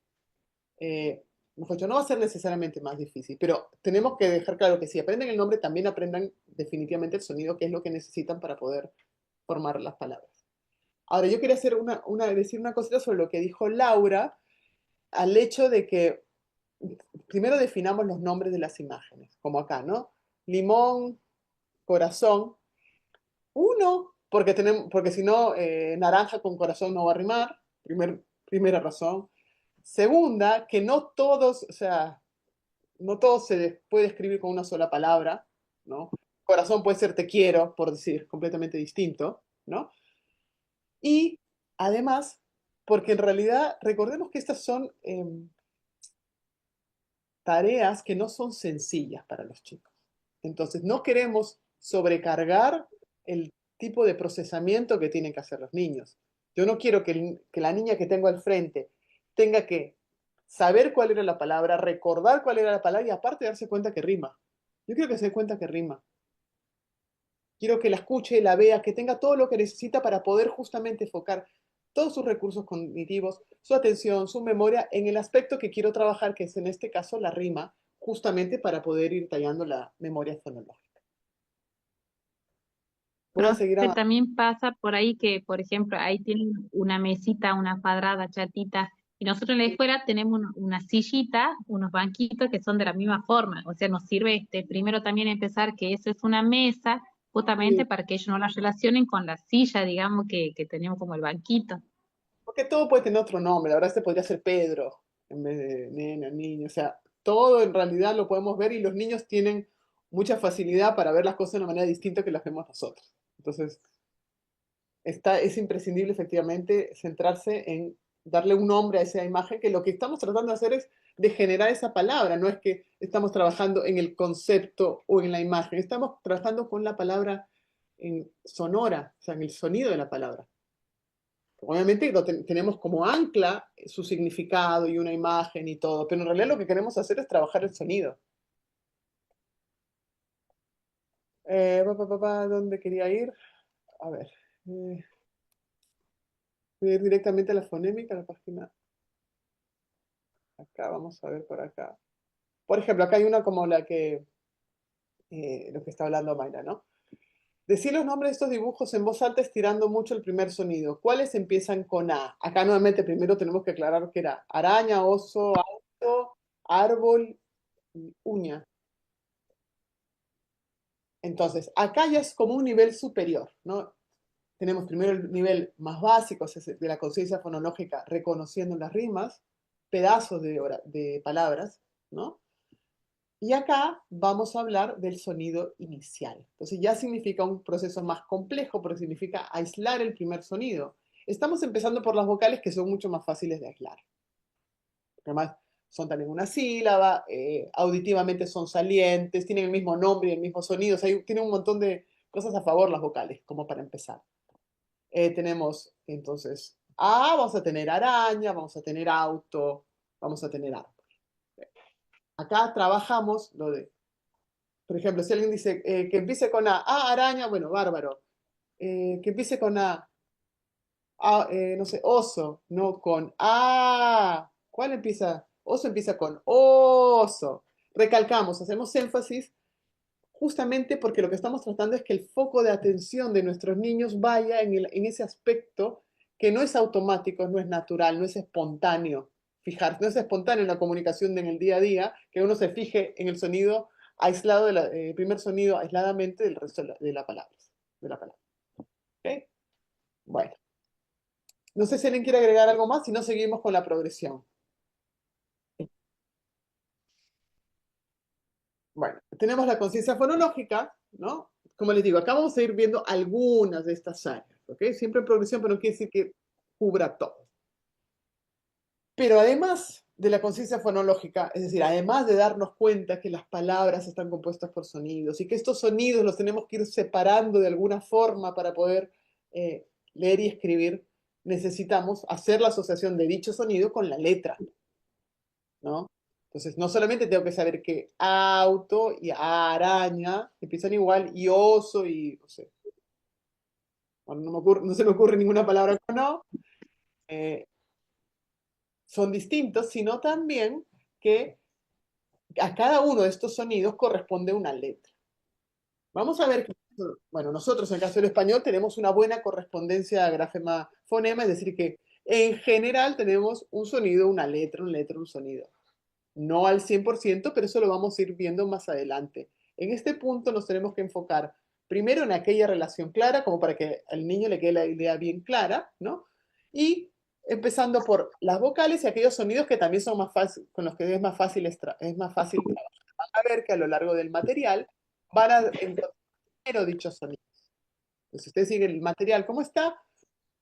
mejor dicho, no va a ser necesariamente más difícil, pero tenemos que dejar claro que si aprenden el nombre, también aprendan definitivamente el sonido, que es lo que necesitan para poder formar las palabras. Ahora, yo quería hacer decir una cosita sobre lo que dijo Laura, al hecho de que primero definamos los nombres de las imágenes, como acá, ¿no? Limón, corazón. Uno, porque si no, naranja con corazón no va a rimar. Primera razón. Segunda, que no todos, o sea, no todo se puede escribir con una sola palabra, ¿no? Corazón puede ser te quiero, por decir, completamente distinto, ¿no? Y además, porque en realidad, recordemos que estas son tareas que no son sencillas para los chicos. Entonces, no queremos sobrecargar el tipo de procesamiento que tienen que hacer los niños. Yo no quiero que la niña que tengo al frente tenga que saber cuál era la palabra, recordar cuál era la palabra y aparte darse cuenta que rima. Yo quiero que se dé cuenta que rima. Quiero que la escuche, la vea, que tenga todo lo que necesita para poder justamente enfocar todos sus recursos cognitivos, su atención, su memoria en el aspecto que quiero trabajar, que es en este caso la rima, justamente para poder ir tallando la memoria fonológica. Voy a seguir Profe, avanzando. también pasa por ahí que, por ejemplo, ahí tienen una mesita, una cuadrada, chatita, y nosotros en la escuela tenemos una sillita, unos banquitos que son de la misma forma. O sea, nos sirve primero también empezar que eso es una mesa, justamente Sí, para que ellos no la relacionen con la silla, digamos, que tenemos como el banquito. porque todo puede tener otro nombre. Ahora este podría ser Pedro en vez de nena, niño. O sea, todo en realidad lo podemos ver y los niños tienen mucha facilidad para ver las cosas de una manera distinta que las vemos nosotros. Entonces, es imprescindible efectivamente centrarse en darle un nombre a esa imagen, que lo que estamos tratando de hacer es de generar esa palabra, no es que estamos trabajando en el concepto o en la imagen, estamos trabajando con la palabra en sonora, o sea, en el sonido de la palabra. Obviamente tenemos como ancla su significado y una imagen y todo, pero en realidad lo que queremos hacer es trabajar el sonido. ¿Dónde quería ir? A ver. Voy a ir directamente a la fonémica, a la página. Acá, vamos a ver por acá. Por ejemplo, acá hay una como lo que está hablando Mayra, ¿no? Decir los nombres de estos dibujos en voz alta estirando mucho el primer sonido. ¿Cuáles empiezan con A? Acá nuevamente primero tenemos que aclarar que era araña, oso, auto, árbol y uña. Entonces, acá ya es como un nivel superior, ¿no? Tenemos primero el nivel más básico, es de la conciencia fonológica, reconociendo las rimas, pedazos de palabras, ¿no? Y acá vamos a hablar del sonido inicial. Entonces ya significa un proceso más complejo porque significa aislar el primer sonido. Estamos empezando por las vocales que son mucho más fáciles de aislar. Además, son también una sílaba, auditivamente son salientes, tienen el mismo nombre y el mismo sonido, o sea, tienen un montón de cosas a favor las vocales, como para empezar. Tenemos entonces A, vamos a tener araña, vamos a tener auto, vamos a tener árbol. Acá trabajamos lo de, por ejemplo, si alguien dice que empiece con A, araña, bueno, bárbaro. Que empiece con A, no sé, oso, no con A. ¿Cuál empieza? Oso empieza con oso. Recalcamos, hacemos énfasis justamente porque lo que estamos tratando es que el foco de atención de nuestros niños vaya en ese aspecto que no es automático, no es natural, no es espontáneo. Fijar, no es espontáneo en la comunicación en el día a día, que uno se fije en el sonido aislado, el primer sonido aisladamente del resto de la palabra. ¿Ok? Bueno, no sé si alguien quiere agregar algo más, si no seguimos con la progresión. Bueno, tenemos la conciencia fonológica, ¿no? Como les digo, acá vamos a ir viendo algunas de estas áreas, ¿ok? Siempre en progresión, pero no quiere decir que cubra todo. Pero además de la conciencia fonológica, es decir, además de darnos cuenta que las palabras están compuestas por sonidos y que estos sonidos los tenemos que ir separando de alguna forma para poder leer y escribir, necesitamos hacer la asociación de dicho sonido con la letra, ¿no? Entonces, no solamente tengo que saber que auto y araña empiezan igual, y oso y, no sé, bueno, no se me ocurre ninguna palabra con no, son distintos, sino también que a cada uno de estos sonidos corresponde una letra. Vamos a ver que, bueno, nosotros en el caso del español tenemos una buena correspondencia grafema-fonema, es decir, que en general tenemos un sonido, una letra, un sonido. No al 100%, pero eso lo vamos a ir viendo más adelante. En este punto nos tenemos que enfocar primero en aquella relación clara, como para que al niño le quede la idea bien clara, ¿no? Y empezando por las vocales y aquellos sonidos que también son más fáciles, con los que es más fácil trabajar. Van a ver que a lo largo del material van a encontrar primero dichos sonidos. Entonces, si ustedes siguen el material como está,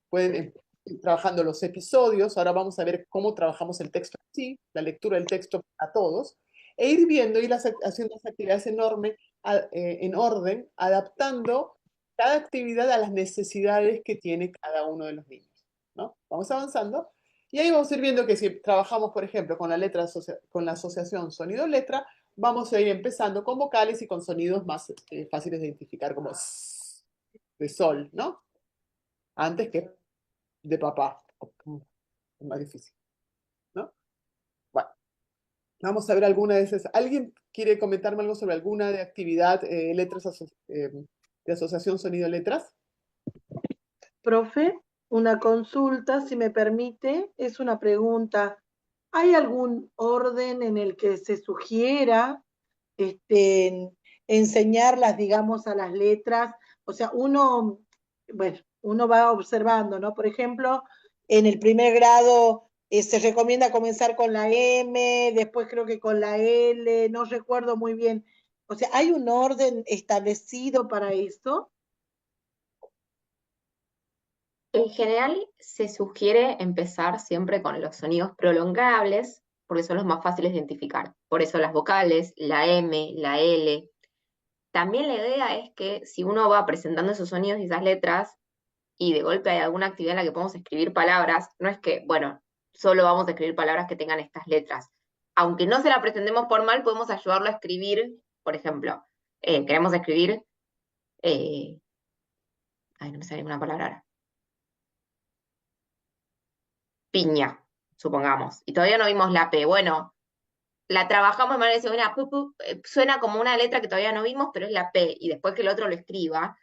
pueden ir trabajando los episodios. Ahora vamos a ver cómo trabajamos el texto en sí, la lectura del texto a todos, e ir viendo, ir haciendo las actividades en orden, adaptando cada actividad a las necesidades que tiene cada uno de los niños, ¿no? Vamos avanzando. Y ahí vamos a ir viendo que si trabajamos, por ejemplo, con con la asociación sonido-letra, vamos a ir empezando con vocales y con sonidos más fáciles de identificar, como de sol, ¿no? Antes que de papá. Es más difícil, ¿no? Bueno, vamos a ver alguna de esas. ¿Alguien quiere comentarme algo sobre alguna de actividad, de asociación sonido-letras? Profe, una consulta, si me permite, es una pregunta. ¿Hay algún orden en el que se sugiera enseñarlas, digamos, a las letras? O sea, bueno, uno va observando, ¿no? Por ejemplo, en el primer grado se recomienda comenzar con la M, después creo que con la L, no recuerdo muy bien. O sea, ¿hay un orden establecido para eso? En general, se sugiere empezar siempre con los sonidos prolongables, porque son los más fáciles de identificar. Por eso las vocales, la M, la L. También la idea es que si uno va presentando esos sonidos y esas letras, y de golpe hay alguna actividad en la que podemos escribir palabras, no es que, bueno, solo vamos a escribir palabras que tengan estas letras. Aunque no se la presentemos formal, podemos ayudarlo a escribir, por ejemplo, queremos escribir, ay, no me sale ninguna palabra ahora, piña, supongamos, y todavía no vimos la P. Bueno, la trabajamos de manera de decir, suena como una letra que todavía no vimos, pero es la P, y después que el otro lo escriba,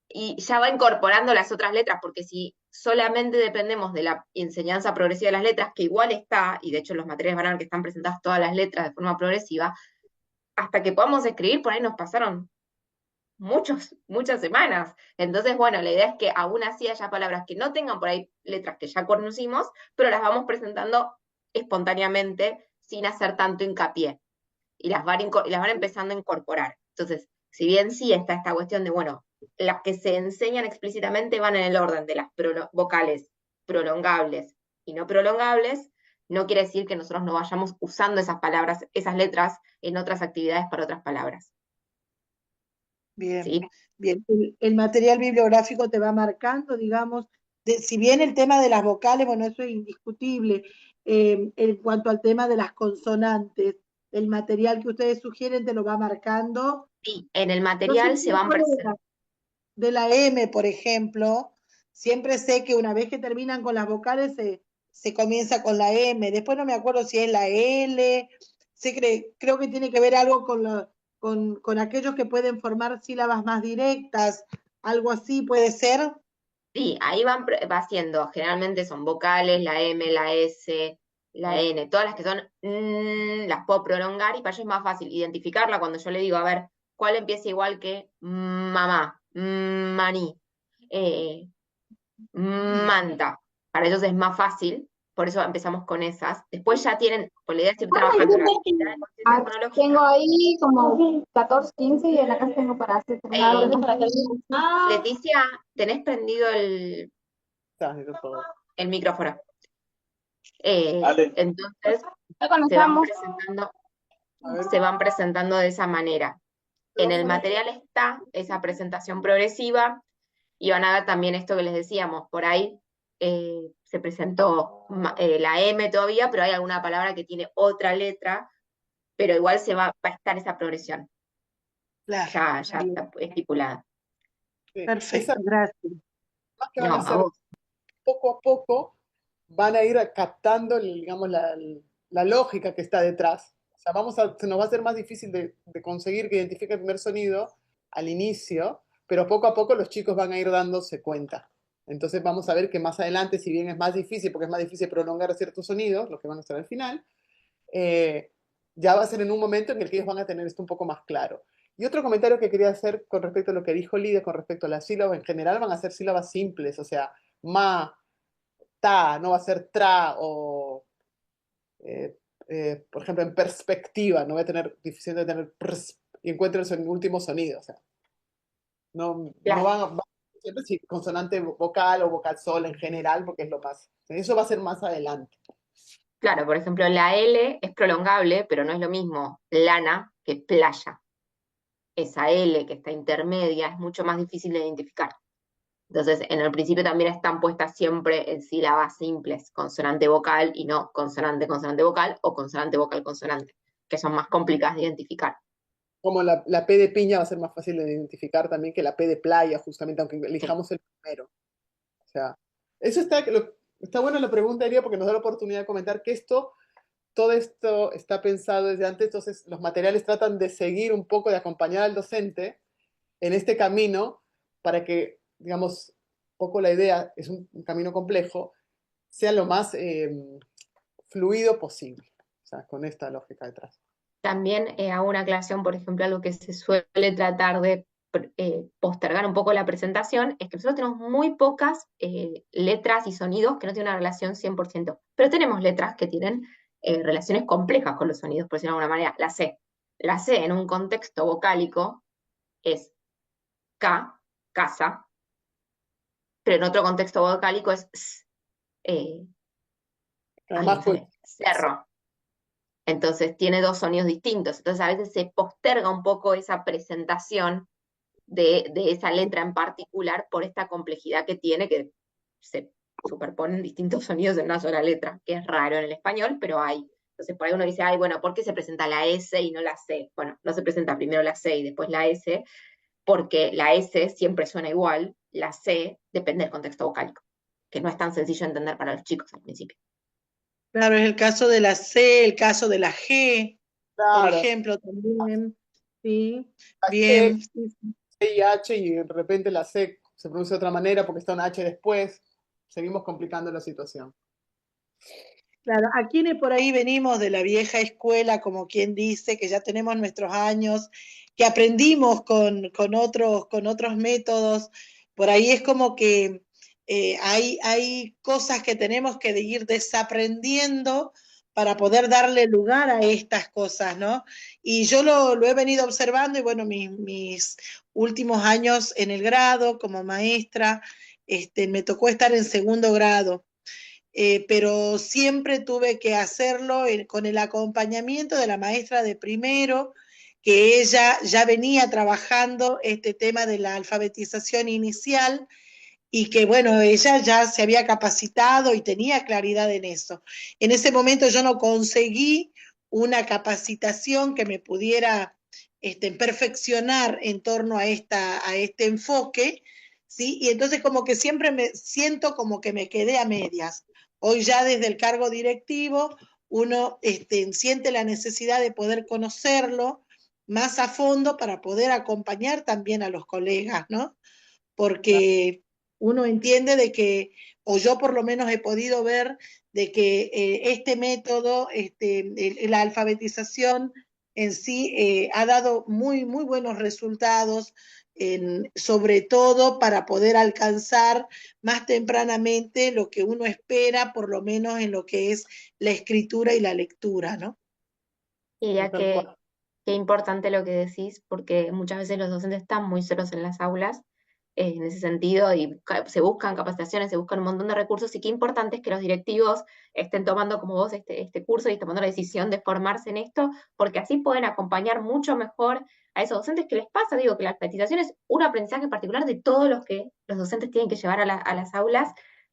y ya va incorporando las otras letras, porque si solamente dependemos de la enseñanza progresiva de las letras, que igual está, y de hecho los materiales van a ver que están presentadas todas las letras de forma progresiva, hasta que podamos escribir, por ahí nos pasaron muchas semanas. Entonces, bueno, la idea es que aún así haya palabras que no tengan por ahí letras que ya conocimos, pero las vamos presentando espontáneamente, sin hacer tanto hincapié, y las van empezando a incorporar. Entonces, si bien sí está esta cuestión de, bueno, las que se enseñan explícitamente van en el orden de las vocales prolongables y no prolongables, no quiere decir que nosotros no vayamos usando esas palabras, esas letras en otras actividades para otras palabras. Bien, ¿Sí? bien. El material bibliográfico te va marcando, digamos, si bien el tema de las vocales, bueno, eso es indiscutible, en cuanto al tema de las consonantes, el material que ustedes sugieren te lo va marcando. Sí, en el Yo material siempre se me van acuerdo presentando. de la M, por ejemplo, siempre sé que una vez que terminan con las vocales se comienza con la M, después no me acuerdo si es la L, creo que tiene que ver algo con aquellos que pueden formar sílabas más directas, algo así puede ser. Sí, ahí va siendo, generalmente son vocales, la M, la S, la N, todas las que son, las puedo prolongar y para ellos es más fácil identificarla cuando yo le digo, a ver, ¿cuál empieza igual que mamá, maní, eh, manta? Para ellos es más fácil, por eso empezamos con esas. Después ya tienen, por la idea de ir trabajando la actividad de conciencia Tengo fonológica. ahí como 14, 15 y en la casa tengo para hacer Eh, para que Leticia, ¿tenés prendido Está, todo. el micrófono? Entonces, ya se van comenzamos. presentando, A ver, se van presentando de esa manera. En el material está esa presentación progresiva y van a ver también esto que les decíamos, por ahí se presentó la M todavía, pero hay alguna palabra que tiene otra letra, pero igual va a estar esa progresión, Claro, ya bien, está estipulada. sí. perfecto, Esas gracias. más que van No, a a hacer vos. poco a poco, van a ir captando, digamos, la lógica que está detrás. O sea, se nos va a ser más difícil de conseguir que identifique el primer sonido al inicio, pero poco a poco los chicos van a ir dándose cuenta. Entonces vamos a ver que más adelante, si bien es más difícil, porque es más difícil prolongar ciertos sonidos, los que van a estar al final, eh, ya va a ser en un momento en el que ellos van a tener esto un poco más claro. Y otro comentario que quería hacer con respecto a lo que dijo Lidia, con respecto a las sílabas, en general van a ser sílabas simples, o sea, ma, ta, no va a ser tra, o eh, por ejemplo, en perspectiva, no voy a tener difícil de tener y encuentro el último sonido, o sea, no Claro, siempre sí, consonante vocal o vocal sola en general, porque es lo más, eso va a ser más adelante. claro, por ejemplo, la L es prolongable, pero no es lo mismo lana que playa. Esa L que está intermedia es mucho más difícil de identificar. Entonces, en el principio también están puestas siempre en sílabas simples, consonante vocal y no consonante, consonante vocal o consonante vocal consonante, que son más complicadas de identificar. Como la P de piña va a ser más fácil de identificar también que la P de playa, justamente, aunque elijamos el primero. O sea, eso está buena la pregunta, Iria, porque nos da la oportunidad de comentar que todo esto está pensado desde antes, entonces los materiales tratan de seguir un poco, de acompañar al docente en este camino para que, digamos, un poco la idea, es un camino complejo, sea lo más fluido posible, o sea, con esta lógica detrás. También hago una aclaración, por ejemplo, algo que se suele tratar de postergar un poco la presentación, es que nosotros tenemos muy pocas letras y sonidos que no tienen una relación 100%, pero tenemos letras que tienen relaciones complejas con los sonidos, por decirlo de alguna manera. La C. La C en un contexto vocálico es K, casa, pero en otro contexto vocálico es S, ay, no Además, pues, sale, cerro. Entonces tiene dos sonidos distintos. Entonces a veces se posterga un poco esa presentación de esa letra en particular por esta complejidad que tiene, que se superponen distintos sonidos en una sola letra, que es raro en el español, pero hay. Entonces por ahí uno dice, ay, bueno, ¿por qué se presenta la S y no la C? Bueno, no se presenta primero la C y después la S, porque la S siempre suena igual, la C depende del contexto vocálico, que no es tan sencillo de entender para los chicos al principio. Claro, es el caso de la C, el caso de la G, por claro, ejemplo, también. Sí, la bien. Sí, sí. C y H y de repente la C se pronuncia de otra manera porque está una H después, seguimos complicando la situación. Claro, a quienes por ahí venimos de la vieja escuela, como quien dice, que ya tenemos nuestros años, que aprendimos con otros métodos, por ahí es como que hay cosas que tenemos que ir desaprendiendo para poder darle lugar a estas cosas, ¿no? Y yo lo he venido observando y bueno, mis últimos años en el grado como maestra, me tocó estar en segundo grado. pero siempre tuve que hacerlo con el acompañamiento de la maestra de primero, que ella ya venía trabajando este tema de la alfabetización inicial y que bueno, ella ya se había capacitado y tenía claridad en eso. En ese momento yo no conseguí una capacitación que me pudiera perfeccionar en torno a este enfoque, ¿sí? Y entonces como que siempre me siento como que me quedé a medias. Hoy ya desde el cargo directivo uno siente la necesidad de poder conocerlo más a fondo para poder acompañar también a los colegas, ¿no? Porque uno entiende de que, o yo por lo menos he podido ver, de que este método, la alfabetización en sí, ha dado muy, muy buenos resultados, sobre todo para poder alcanzar más tempranamente lo que uno espera, por lo menos en lo que es la escritura y la lectura, ¿no? Y ya Tal cual. qué importante lo que decís, porque muchas veces los docentes están muy solos en las aulas en ese sentido y se buscan capacitaciones, se buscan un montón de recursos y qué importante es que los directivos estén tomando como vos este curso y tomando la decisión de formarse en esto, porque así pueden acompañar mucho mejor a esos docentes que les pasa, digo, que la alfabetización es un aprendizaje particular de todos los que los docentes tienen que llevar a las aulas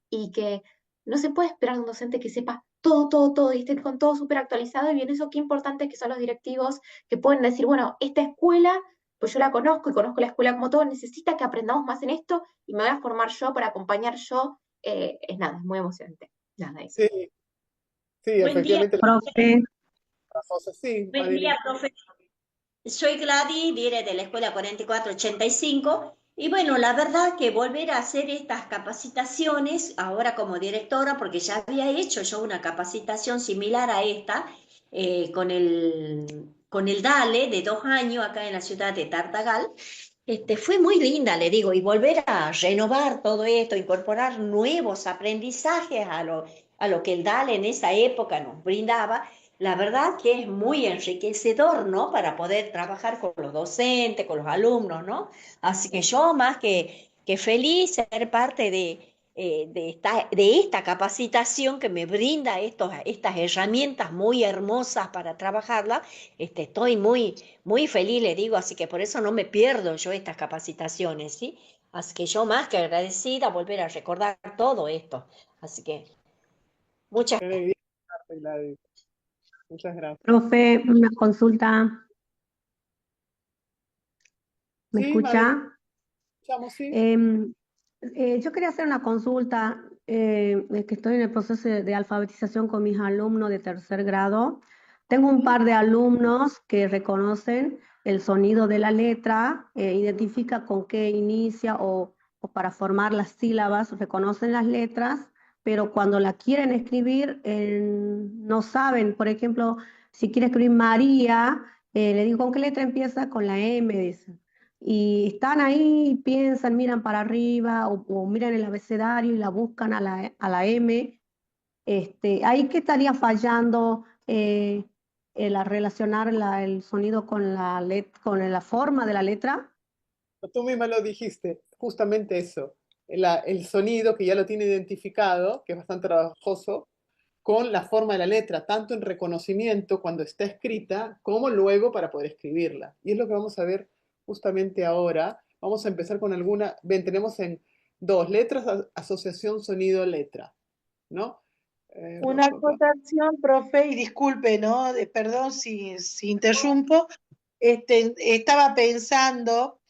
y que no se puede esperar de un docente que sepa todo, todo, todo y esté con todo súper actualizado y bien eso qué importante que son los directivos que pueden decir, bueno, esta escuela pues yo la conozco y conozco la escuela como todo, necesita que aprendamos más en esto y me voy a formar yo para acompañar yo. Es nada, es muy emocionante. Nada, eso. Sí, sí, Buen día, efectivamente, Profe, las cosas, sí, buen día, Madeline. profe. Soy Gladys, viene de la escuela 4485 y bueno, la verdad que volver a hacer estas capacitaciones ahora como directora, porque ya había hecho yo una capacitación similar a esta con el DALE de 2 años acá en la ciudad de Tartagal. Fue muy linda, le digo, y volver a renovar todo esto, incorporar nuevos aprendizajes a lo que el DALE en esa época nos brindaba. La verdad que es muy enriquecedor, ¿no? Para poder trabajar con los docentes, con los alumnos, ¿no? Así que yo más que feliz ser parte de esta capacitación que me brinda estas herramientas muy hermosas para trabajarla. Estoy muy, muy feliz, le digo, así que por eso no me pierdo yo estas capacitaciones, ¿sí? Así que yo más que agradecida volver a recordar todo esto. Así que muchas Qué alegría, Gladys. Muchas gracias. Profe, una consulta, ¿me Sí, Madeline, escucha? escuchamos, sí. Yo quería hacer una consulta, es que estoy en el proceso de alfabetización con mis alumnos de tercer grado. Tengo un par de alumnos que reconocen el sonido de la letra, identifica con qué inicia o para formar las sílabas, reconocen las letras, pero cuando la quieren escribir no saben. Por ejemplo, si quiere escribir María, le digo, ¿con qué letra empieza? Con la M, dice. Y están ahí, piensan, miran para arriba o miran el abecedario y la buscan a la M. Ahí que estaría fallando el relacionar el sonido con con la forma de la letra. Tú misma lo dijiste, justamente eso. El sonido que ya lo tiene identificado, que es bastante trabajoso, con la forma de la letra, tanto en reconocimiento cuando está escrita, como luego para poder escribirla. Y es lo que vamos a ver justamente ahora. Vamos a empezar con alguna, ven, tenemos en dos, letras, asociación, sonido, letra, ¿no? Una acotación, profe, y disculpe, ¿no? Perdón si interrumpo. Estaba pensando,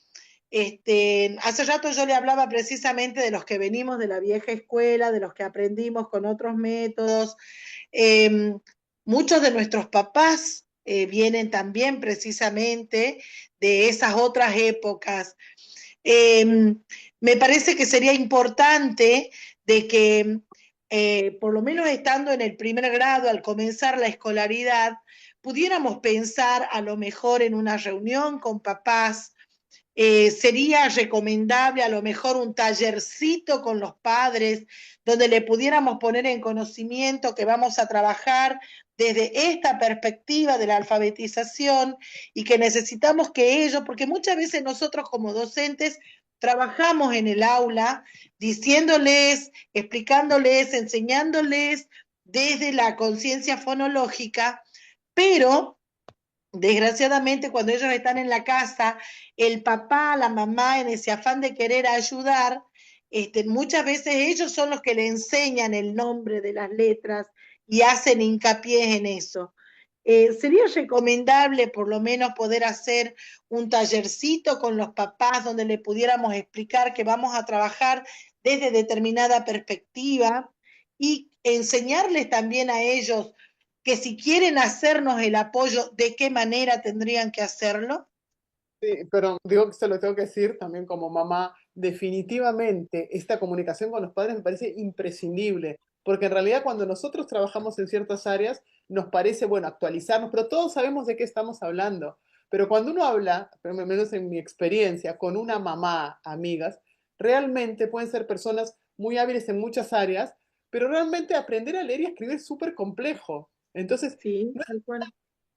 hace rato yo le hablaba precisamente de los que venimos de la vieja escuela, de los que aprendimos con otros métodos. Muchos de nuestros papás vienen también precisamente de esas otras épocas. Me parece que sería importante de que, por lo menos estando en el primer grado, al comenzar la escolaridad, pudiéramos pensar a lo mejor en una reunión con papás. Sería recomendable a lo mejor un tallercito con los padres donde le pudiéramos poner en conocimiento que vamos a trabajar desde esta perspectiva de la alfabetización y que necesitamos que ellos, porque muchas veces nosotros como docentes trabajamos en el aula diciéndoles, explicándoles, enseñándoles desde la conciencia fonológica, pero desgraciadamente cuando ellos están en la casa, el papá, la mamá, en ese afán de querer ayudar, muchas veces ellos son los que le enseñan el nombre de las letras y hacen hincapié en eso. Sería recomendable por lo menos poder hacer un tallercito con los papás donde le pudiéramos explicar que vamos a trabajar desde determinada perspectiva y enseñarles también a ellos que si quieren hacernos el apoyo, ¿de qué manera tendrían que hacerlo? Sí, pero digo que se lo tengo que decir también como mamá, definitivamente esta comunicación con los padres me parece imprescindible, porque en realidad cuando nosotros trabajamos en ciertas áreas nos parece, bueno, actualizarnos, pero todos sabemos de qué estamos hablando. Pero cuando uno habla, por lo menos en mi experiencia, con una mamá, amigas, realmente pueden ser personas muy hábiles en muchas áreas, pero realmente aprender a leer y a escribir es súper complejo. Entonces, Sí, tal cual.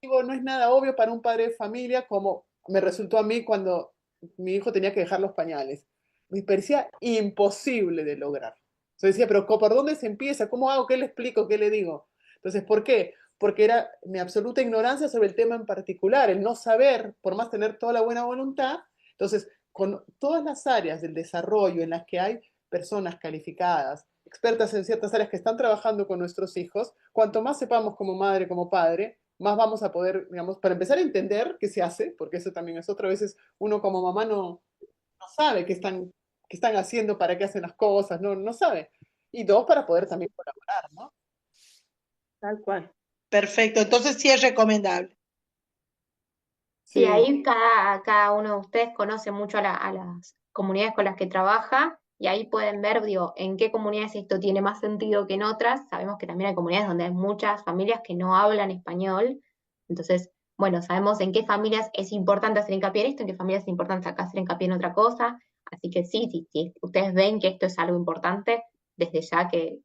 no es nada obvio para un padre de familia como me resultó a mí cuando mi hijo tenía que dejar los pañales. Me parecía imposible de lograr. Yo decía, pero ¿por dónde se empieza? ¿Cómo hago? ¿Qué le explico? ¿Qué le digo? Entonces, ¿por qué? Porque era mi absoluta ignorancia sobre el tema en particular, el no saber, por más tener toda la buena voluntad. Entonces, con todas las áreas del desarrollo en las que hay personas calificadas, expertas en ciertas áreas que están trabajando con nuestros hijos, cuanto más sepamos como madre, como padre, más vamos a poder, digamos, para empezar a entender qué se hace, porque eso también es otra vez, uno como mamá no sabe qué están haciendo, para qué hacen las cosas, no sabe. Y dos, para poder también colaborar, ¿no? Tal cual. Perfecto, entonces sí es recomendable. Sí, Sí, ahí cada uno de ustedes conoce mucho a las comunidades con las que trabaja y ahí pueden ver, digo, en qué comunidades esto tiene más sentido que en otras. Sabemos que también hay comunidades donde hay muchas familias que no hablan español. Entonces, bueno, sabemos en qué familias es importante hacer hincapié en esto, en qué familias es importante acá hacer hincapié en otra cosa. Así que sí, ustedes ven que esto es algo importante, desde ya que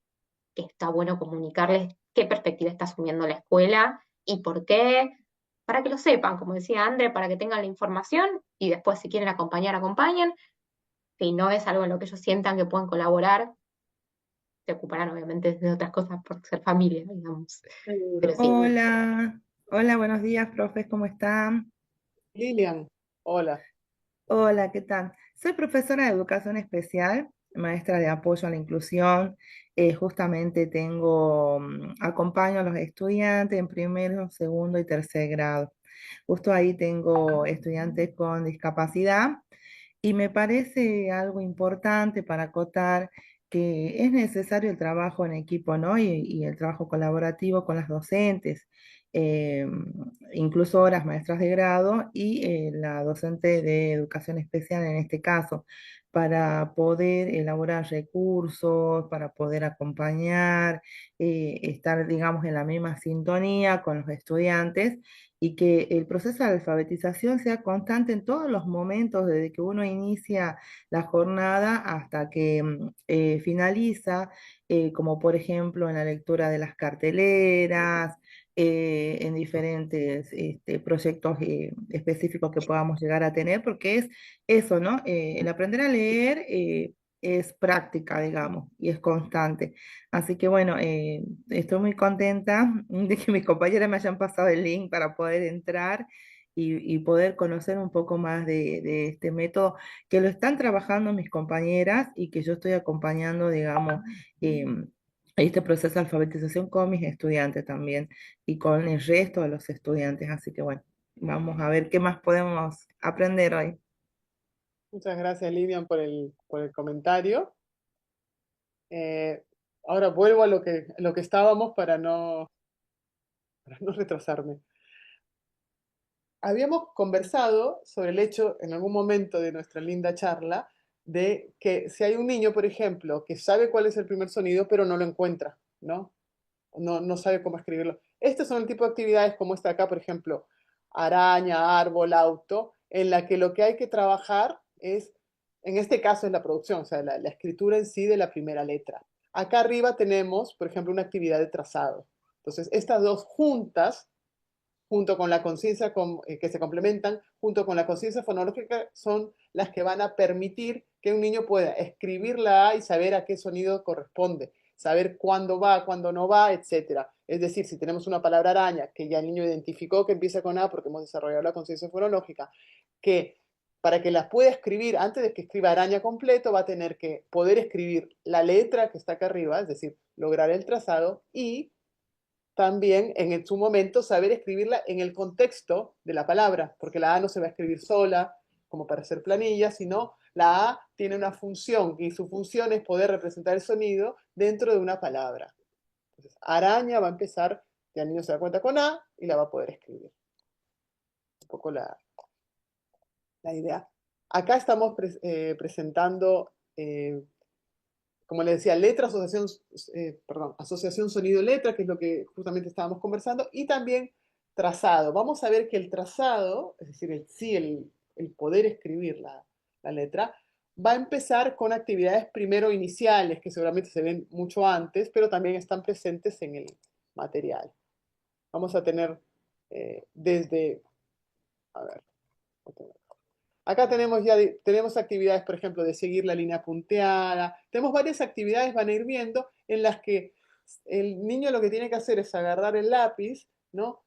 está bueno comunicarles qué perspectiva está asumiendo la escuela y por qué, para que lo sepan, como decía André, para que tengan la información y después si quieren acompañar, acompañen. Si no es algo en lo que ellos sientan que pueden colaborar, se ocuparán obviamente de otras cosas por ser familia, digamos. Pero Seguro. sí, Hola, hola, buenos días, profes, ¿cómo están? Lilian, hola. Hola, ¿qué tal? Soy profesora de educación especial, maestra de apoyo a la inclusión. Justamente acompaño a los estudiantes en primero, segundo y tercer grado. Justo ahí tengo estudiantes con discapacidad y me parece algo importante para acotar que es necesario el trabajo en equipo, ¿no? Y el trabajo colaborativo con las docentes, eh, incluso horas maestras de grado y la docente de educación especial en este caso, para poder elaborar recursos, para poder acompañar, estar, digamos, en la misma sintonía con los estudiantes y que el proceso de alfabetización sea constante en todos los momentos, desde que uno inicia la jornada hasta que finaliza, como por ejemplo en la lectura de las carteleras, en diferentes proyectos específicos que podamos llegar a tener, porque es eso, ¿no? El aprender a leer es práctica, digamos, y es constante. Así que bueno, estoy muy contenta de que mis compañeras me hayan pasado el link para poder entrar y poder conocer un poco más de este método, que lo están trabajando mis compañeras y que yo estoy acompañando, digamos, este proceso de alfabetización con mis estudiantes también y con el resto de los estudiantes. Así que bueno, vamos a ver qué más podemos aprender hoy. Muchas gracias, Lilian, por el comentario. Ahora vuelvo a lo que estábamos para no retrasarme. Habíamos conversado sobre el hecho en algún momento de nuestra linda charla de que si hay un niño, por ejemplo, que sabe cuál es el primer sonido, pero no lo encuentra, ¿no? No sabe cómo escribirlo. Estos son el tipo de actividades como esta acá, por ejemplo, araña, árbol, auto, en la que lo que hay que trabajar es, en este caso es la producción, o sea, la escritura en sí de la primera letra. Acá arriba tenemos, por ejemplo, una actividad de trazado. Entonces, estas dos juntas junto con la conciencia que se complementan, junto con la conciencia fonológica, son las que van a permitir que un niño pueda escribir la A y saber a qué sonido corresponde, saber cuándo va, cuándo no va, etc. Es decir, si tenemos una palabra araña que ya el niño identificó que empieza con A porque hemos desarrollado la conciencia fonológica, que para que la pueda escribir, antes de que escriba araña completo, va a tener que poder escribir la letra que está acá arriba, es decir, lograr el trazado y también en su momento saber escribirla en el contexto de la palabra, porque la A no se va a escribir sola, como para hacer planilla, sino la A tiene una función y su función es poder representar el sonido dentro de una palabra. Entonces, araña va a empezar, ya el niño se da cuenta con A y la va a poder escribir. Un poco la idea. Acá estamos presentando, como les decía, letra, asociación sonido-letra, que es lo que justamente estábamos conversando, y también trazado. Vamos a ver que el trazado, es decir, el poder escribir la letra, va a empezar con actividades primero iniciales, que seguramente se ven mucho antes, pero también están presentes en el material. Vamos a tener desde, a ver, acá tenemos actividades, por ejemplo, de seguir la línea punteada. Tenemos varias actividades, van a ir viendo, en las que el niño lo que tiene que hacer es agarrar el lápiz, ¿no?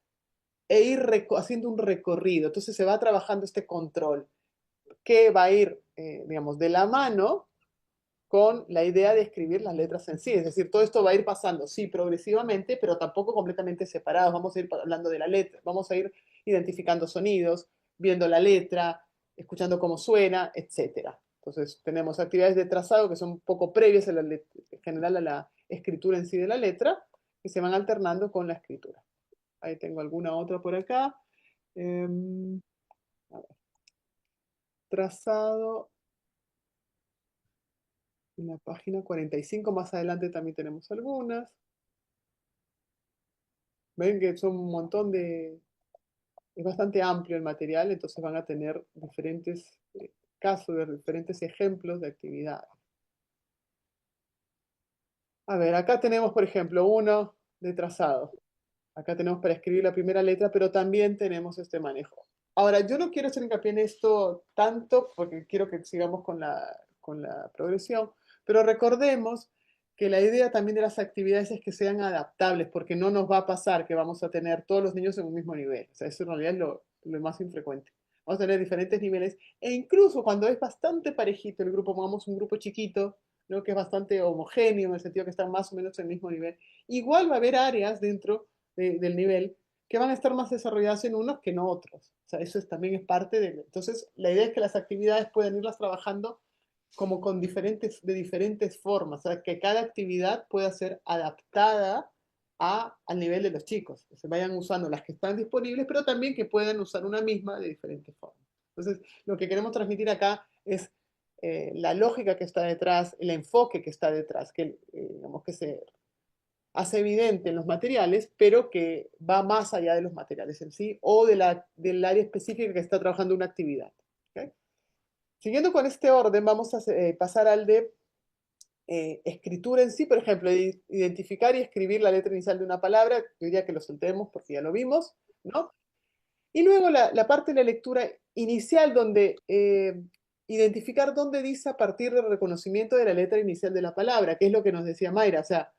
E ir haciendo un recorrido. Entonces se va trabajando este control, que va a ir, digamos, de la mano con la idea de escribir las letras en sí. Es decir, todo esto va a ir pasando, sí, progresivamente, pero tampoco completamente separados. Vamos a ir hablando de la letra, vamos a ir identificando sonidos, viendo la letra, escuchando cómo suena, etc. Entonces, tenemos actividades de trazado que son un poco previas en general a la escritura en sí de la letra, que se van alternando con la escritura. Ahí tengo alguna otra por acá. A ver. Trazado. En la página 45, más adelante también tenemos algunas. Ven que son un montón de... Es bastante amplio el material, entonces van a tener diferentes casos, diferentes ejemplos de actividades. A ver, acá tenemos, por ejemplo, uno de trazado. Acá tenemos para escribir la primera letra, pero también tenemos este manejo. Ahora, yo no quiero hacer hincapié en esto tanto, porque quiero que sigamos con la progresión, pero recordemos que la idea también de las actividades es que sean adaptables, porque no nos va a pasar que vamos a tener todos los niños en un mismo nivel. O sea, eso en realidad es lo más infrecuente. Vamos a tener diferentes niveles, e incluso cuando es bastante parejito el grupo, pongamos un grupo chiquito, ¿no? Que es bastante homogéneo, en el sentido que están más o menos en el mismo nivel, igual va a haber áreas dentro del nivel que van a estar más desarrolladas en unos que en otros. O sea, también es parte de... Entonces, la idea es que las actividades puedan irlas trabajando como de diferentes formas, o sea, que cada actividad pueda ser adaptada al nivel de los chicos, que se vayan usando las que están disponibles, pero también que puedan usar una misma de diferentes formas. Entonces, lo que queremos transmitir acá es la lógica que está detrás, el enfoque que está detrás, que digamos que se hace evidente en los materiales, pero que va más allá de los materiales en sí o del área específica que está trabajando una actividad. ¿Okay? Siguiendo con este orden, vamos a pasar al de escritura en sí, por ejemplo, identificar y escribir la letra inicial de una palabra. Yo diría que lo soltemos porque ya lo vimos, ¿no? Y luego la parte de la lectura inicial, donde identificar dónde dice a partir del reconocimiento de la letra inicial de la palabra, que es lo que nos decía Mayra. O sea,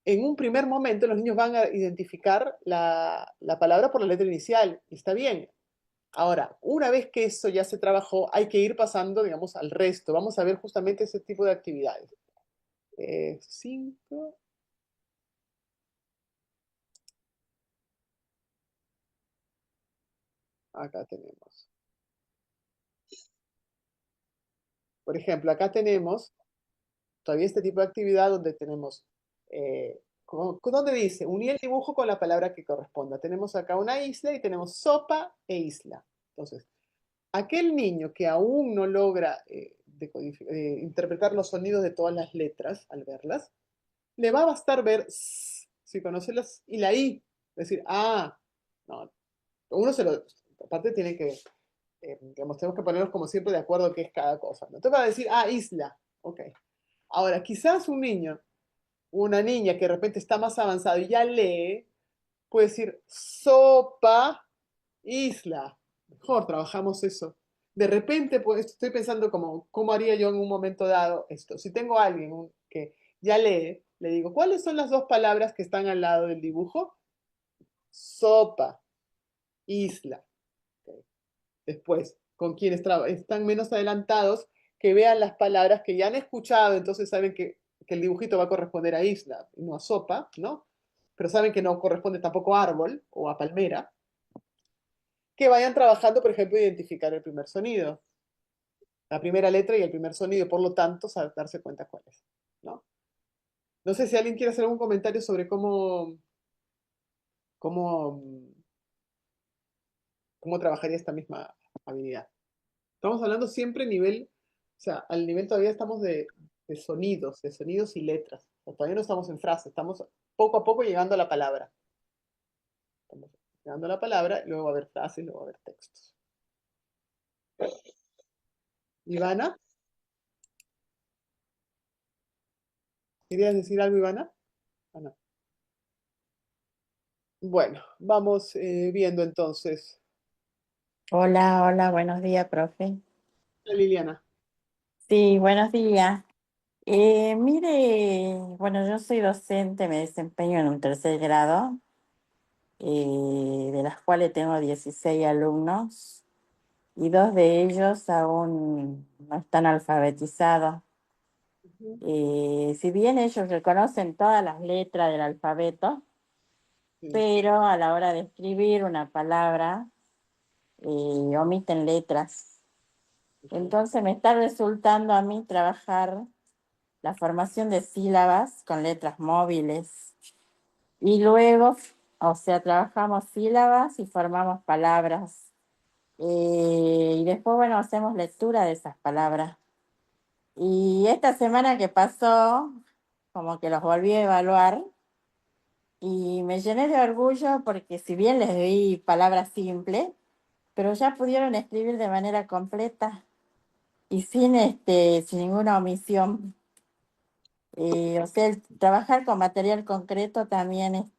en un primer momento los niños van a identificar la palabra por la letra inicial, y está bien. Ahora, una vez que eso ya se trabajó, hay que ir pasando, digamos, al resto. Vamos a ver justamente ese tipo de actividades. 5. Acá tenemos. Por ejemplo, acá tenemos todavía este tipo de actividad donde tenemos, ¿dónde dice? Unir el dibujo con la palabra que corresponda. Tenemos acá una isla y tenemos sopa e isla. Entonces, aquel niño que aún no logra interpretar los sonidos de todas las letras al verlas, le va a bastar ver si conoce las y la i. Es decir, no, uno aparte tiene que, digamos, tenemos que ponernos como siempre de acuerdo qué es cada cosa. ¿No? Entonces va a decir, isla, ok. Ahora, quizás un niño, una niña que de repente está más avanzado y ya lee, puede decir sopa, isla. Mejor trabajamos eso. de repente, pues estoy pensando cómo haría yo en un momento dado esto. Si tengo a alguien que ya lee, le digo, ¿cuáles son las dos palabras que están al lado del dibujo? Sopa, isla. Okay. Después, con quienes están menos adelantados, que vean las palabras que ya han escuchado, entonces saben que el dibujito va a corresponder a isla, no a sopa, ¿no? Pero saben que no corresponde tampoco a árbol o a palmera. Que vayan trabajando, por ejemplo, identificar el primer sonido, la primera letra y el primer sonido, por lo tanto, darse cuenta cuál es, ¿no? No sé si alguien quiere hacer algún comentario sobre cómo, cómo trabajaría esta misma habilidad. Estamos hablando siempre nivel, o sea, al nivel todavía estamos de sonidos y letras. O sea, todavía no estamos en frases, estamos poco a poco llegando a la palabra. Estamos llegando a la palabra, luego va a haber frases, luego va a haber textos. Ivana, ¿querías decir algo, Ivana? Ah, no. Bueno, vamos viendo entonces. Hola, hola, buenos días, profe. Liliana. Sí, buenos días. Mire, bueno, yo soy docente, me desempeño en un tercer grado, de las cuales tengo 16 alumnos y 2 de ellos aún no están alfabetizados. Si bien ellos reconocen todas las letras del alfabeto, pero a la hora de escribir una palabra, omiten letras. Entonces me está resultando a mí trabajar la formación de sílabas con letras móviles. Y luego, o sea, trabajamos sílabas y formamos palabras. Y después, bueno, hacemos lectura de esas palabras. Y esta semana que pasó, como que los volví a evaluar y me llené de orgullo porque si bien les di palabras simples, pero ya pudieron escribir de manera completa y sin ninguna omisión. O sea, el trabajar con material concreto también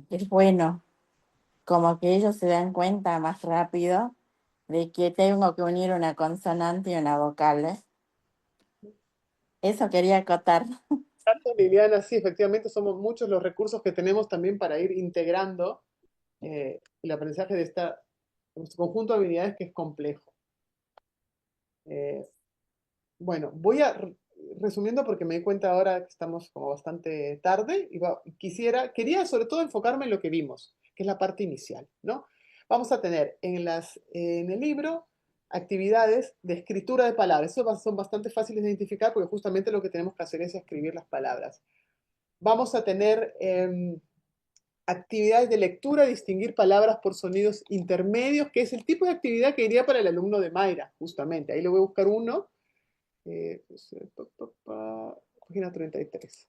es bueno, como que ellos se dan cuenta más rápido de que tengo que unir una consonante y una vocal, ¿eh? Eso quería acotar. Liliana, sí, efectivamente somos muchos los recursos que tenemos también para ir integrando el aprendizaje de este conjunto de habilidades que es complejo. Bueno, voy a resumiendo porque me di cuenta ahora que estamos como bastante tarde y quería sobre todo enfocarme en lo que vimos, que es la parte inicial, ¿no? Vamos a tener en el libro actividades de escritura de palabras. Eso son bastante fáciles de identificar porque justamente lo que tenemos que hacer es escribir las palabras. Vamos a tener actividades de lectura, distinguir palabras por sonidos intermedios, que es el tipo de actividad que iría para el alumno de Mayra, justamente. Ahí le voy a buscar uno. Página 33.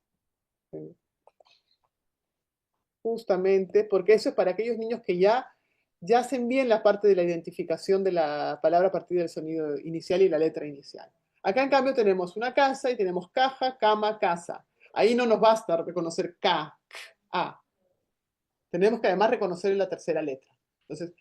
Justamente, porque eso es para aquellos niños que ya hacen bien la parte de la identificación de la palabra a partir del sonido inicial y la letra inicial. Acá, en cambio, tenemos una casa y tenemos caja, cama, casa. Ahí no nos basta reconocer K, A. Tenemos que además reconocer la tercera letra. Entonces,